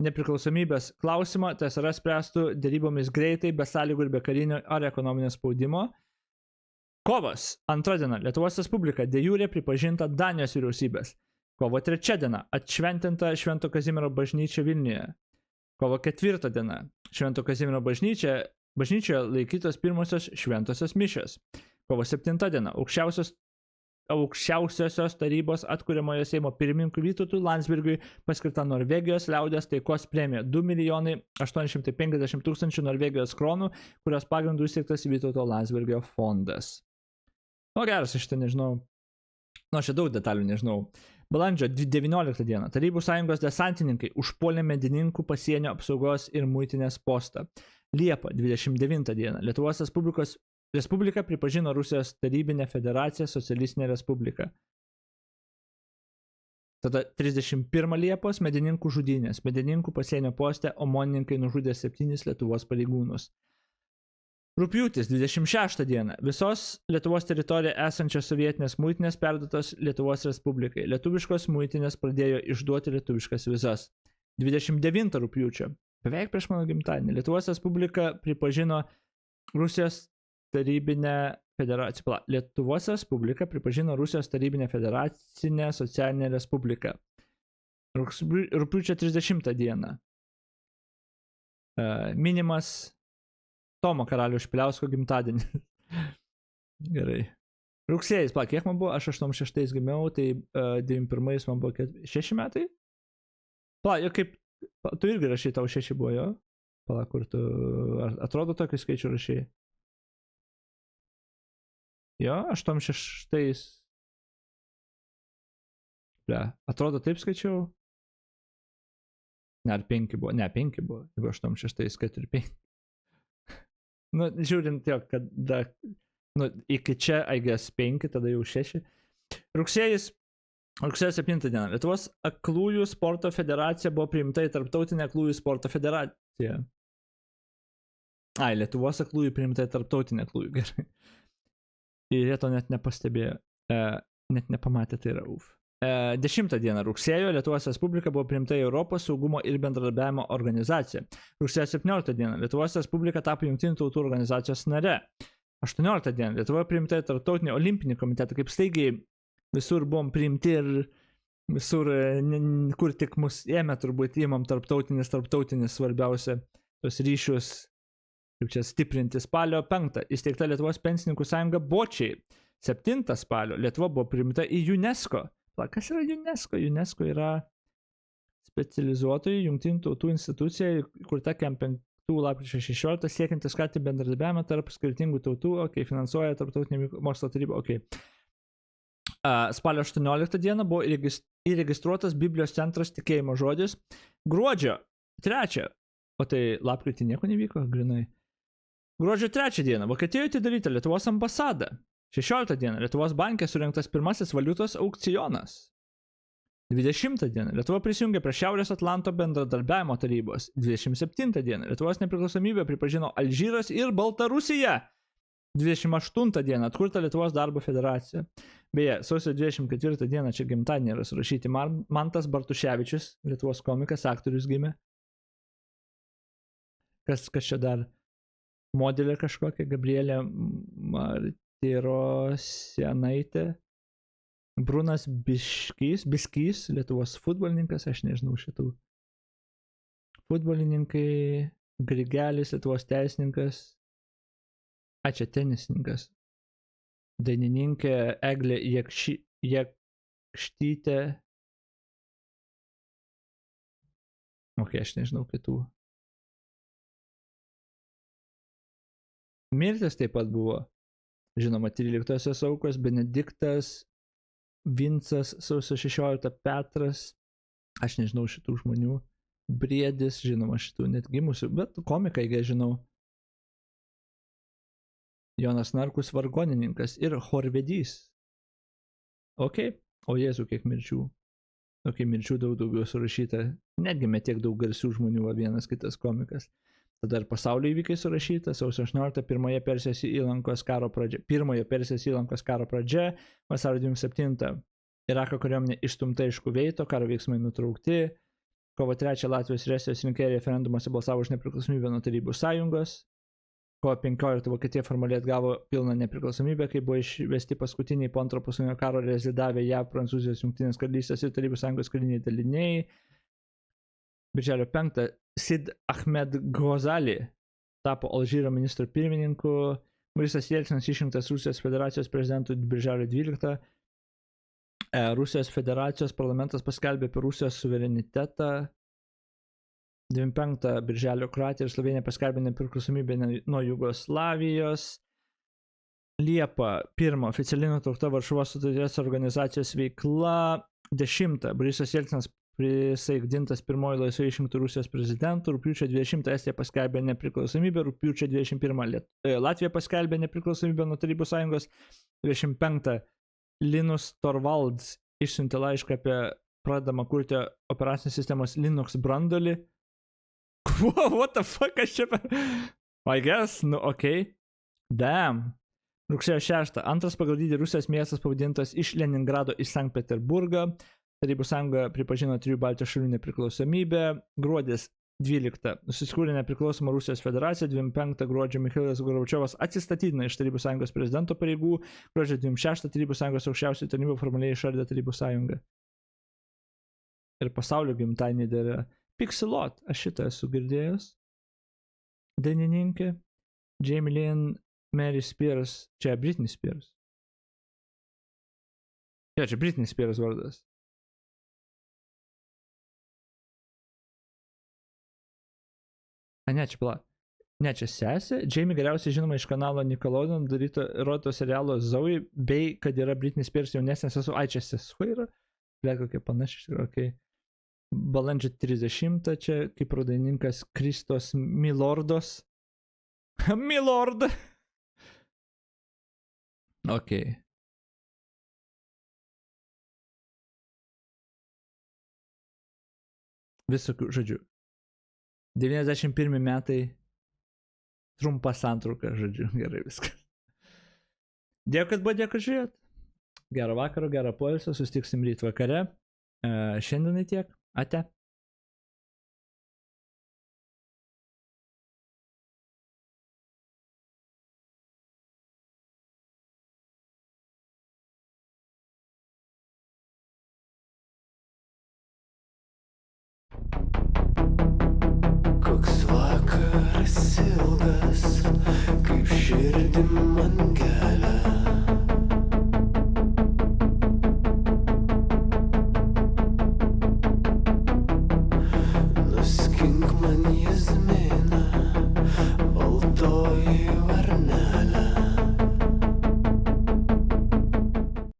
nepriklausomybės klausimą TSRS spręstų derybomis greitai, be sąlygų ir be karinio ar ekonominio spaudimo. Kovas 2 diena Lietuvos Respublika de jure pripažinta Danijos vyriausybės. Kovo 3 diena atšventinta Švento Kazimiero bažnyčia Vilniuje. Kovo 4 diena Švento Kazimiero bažnyčioje laikytos pirmosios šventosios mišios. Kovo 7 diena aukščiausios aukščiausiosios tarybos atkuriamojo Seimo pirmininkui Vytautui Landsbergiui paskirta Norvegijos liaudės taikos premija 2 850 000 Norvegijos kronų, kurios pagrindų įsteigtas Vytauto Landsbergio fondas. Nu, geras, aš tai nežinau. Nu, aš daug detalių nežinau. Balandžio 19 dieną Tarybų sąjungos desantininkai užpuolė medininkų pasienio apsaugos ir muitinės postą. Liepa 29 dieną Lietuvos Respublika pripažino Rusijos tarybinę federaciją socialistinę respubliką. Tada 31 Liepos medininkų žudynės. Medininkų pasienio poste omonininkai nužudė 7 Lietuvos pareigūnus. Rugpjūtis 26 dieną visos Lietuvos teritorijoje esančios sovietinės muitinės perduotos Lietuvos Respublikai. Lietuviškos muitinės pradėjo išduoti lietuviškas vizas. 29 rugpjūčio, beveik prieš mano gimtadienį, Lietuvos Respublika pripažino Rusijos tarybinę federaciją. Lietuvos Respublika pripažino Rusijos tarybinę federacinę socialinę respubliką. Rugpjūčio 30 dieną minimas Tomo Karaliaus Špiliausko gimtadienis. Gerai. Rugsėjais, kiek man buvo? Aš 86 gimiau, tai 91 man buvo 6 metai? Jau kaip, tu irgi rašai, tau 6 buvo, jo? Kur tu, atrodo tokį skaičių rašai? Jo, 86. Atrodo taip skaičiau? Ne, ar 5 buvo? Ne, 5 buvo. Jeigu 86, 4, 5. Nu, žiūrint jo, kad iki čia, I guess, 5, tada jau 6. Rugsėjo 7 dieną. Lietuvos aklųjų sporto federacija buvo priimta į Tarptautinę aklųjų sporto federaciją. Lietuvos aklųjų priimta į Tarptautinę aklųjų, gerai. Ir jie to net nepastebėjo, net nepamatė, tai yra 10 dieną rugsėjo Lietuvos Respublika buvo priimta į Europos saugumo ir bendradarbiavimo organizaciją. Rugsėjo 17 dieną Lietuvos Respublika tapo Jungtinių tautų organizacijos nare. 18 dieną Lietuvoje priimta į Tarptautinį olimpinį komitetą, kaip staigiai visur buvom priimti ir visur, kur tik mus ėmė, turbūt įmam tarptautinis svarbiausia tos ryšius, kaip čia stiprinti. Spalio 5 įsteigta Lietuvos pensininkų sąjunga Bočiai. 7 spalio Lietuva buvo priimta į UNESCO. Kas yra UNESCO? UNESCO yra specializuotojų Jungtinių tautų institucija, kurta 5 lapkričio 16, siekianti skatinti bendradarbiavimą tarp skirtingų tautų, finansuoja Tarptautinė mokslo taryba, Spalio 18 dieną buvo įregistruotas Biblijos centras Tikėjimo žodis. Gruodžio 3, o tai lapkritį nieko nevyko, grinai. Gruodžio 3 dieną Vokietijoje atidaryta Lietuvos ambasada. 16 dieną Lietuvos banke surinktas pirmasis valiutos aukcionas. 20 dieną Lietuva prisijungė prie Šiaurės Atlanto bendradarbiavimo tarybos. 27 dieną Lietuvos nepriklausomybę pripažino Alžyras ir Baltarusija. 28 dieną atkurta Lietuvos darbo federacija. Beje, sausio 24 dieną čia gimtadienį yra surašyti Mantas Bartuševičius, Lietuvos komikas, aktorius gimė. Kas čia dar? Modelė kažkokia, Gabrielė Tirosianaitė, Brunas Biskys, Lietuvos futbolininkas, aš nežinau šitų. Futbolininkai, Grigelis, Lietuvos teisininkas, čia tenisininkas, dainininkė Eglė Jakštytė. Aš nežinau kitų. Mirtis taip pat buvo. Žinoma, 13 aukos, Benediktas, Vincas, sausio 16, Petras, aš nežinau šitų žmonių, Briedis, žinoma, šitų net gimusių, bet komikai, žinau. Jonas Narkus, vargonininkas ir Horvedys. O Jėzų, kiek mirčių. Mirčių daugiau surašyta, netgi tiek daug garsių žmonių, vienas kitas komikas. Tada ir pasaulio įvykiai surašyta, sausio 18, pirmoje Persijos įlankos karo pradžia, vasario 27, Irako kariuomenė išstumta iš Kuveito, karo veiksmai nutraukti, kovo 3 Latvijos ir Estijos rinkėjai referendumuose balsavo už nepriklausomybę nuo Tarybų sąjungos, kovo 15 Vokietija formaliai atgavo pilną nepriklausomybę, kai buvo išvesti paskutiniai po antro pasaulinio karo rezidavę JAV, Prancūzijos, Jungtinės karalystės ir Tarybų sąjungos kariniai daliniai. Birželio 5 Sid Ahmed Ghazali tapo Alžyro ministro pirmininku, Borisas Jelcinas išrinktas Rusijos federacijos prezidentu birželio 12, Rusijos federacijos parlamentas paskelbė apie Rusijos suverenitetą. 25 birželio Kroatija ir Slovenija paskelbė nepriklausomybę nuo Jugoslavijos. Liepa 1 oficialiai nutraukta Varšuvos sutarties organizacijos veikla. 10 Borisas Jelcinas prisaikdintas pirmoji laisvai išrinktų Rusijos prezidentų. Rugpjūčio 20 Estija paskelbė nepriklausomybę. Rugpjūčio 21 Latvija paskelbė nepriklausomybę nuo Tarybų Sąjungos. 25 Linus Torvalds išsiuntė laišką apie pradedamą kurti operacinės sistemos Linux branduolį. What the fuck, aš čia I guess, okei. Damn. Rugsėjo 6. Antras pagal dydį Rusijos miestas pavadintas iš Leningrado į Sankt Peterburgą. Tarybų sąjunga pripažino 3 Baltijos šalių nepriklausomybę. Gruodis 12. Susikūrė nepriklausoma Rusijos federacija. 25 gruodžio Mikhailas Gorbačiovas atsistatydino iš Tarybų sąjungos prezidento pareigų. Gruodžio 26 Tarybų sąjungos aukščiausioji tarnyba formaliai išardė Tarybų sąjungą. Ir pasaulio gimtadienį dėrė Pixelot. Aš šitą esu girdėjęs. Dainininkė. Jamie Lynn, Mary Spears. Čia Britney Spears. Jo, čia Britney Spears vardas. Ne, čia pala. Ne, čia sesė. Jamie geriausiai žinoma iš kanalo Nickelodeon rodyto serialo Zoe, bei kad yra Britney Spears jaunesnė sesuo. Ai, čia sesuo yra? Ble, kokia panaši, okei. Balandžio 30 čia kaip pradaininkas Kristos Milordos. Milord! Okei. Visokių žodžių. 91 metai. Trumpa santrauka, žodžiu. Gerai viskas. Dėkui, kad buvo, dėkui žiūrėt. Gero vakaro, gero poilsio. Sustiksim ryt vakare. Šiandienai tiek. Ate. Koks vakaras ilgas, kaip širdim man gelia. Nuskink man jazminą.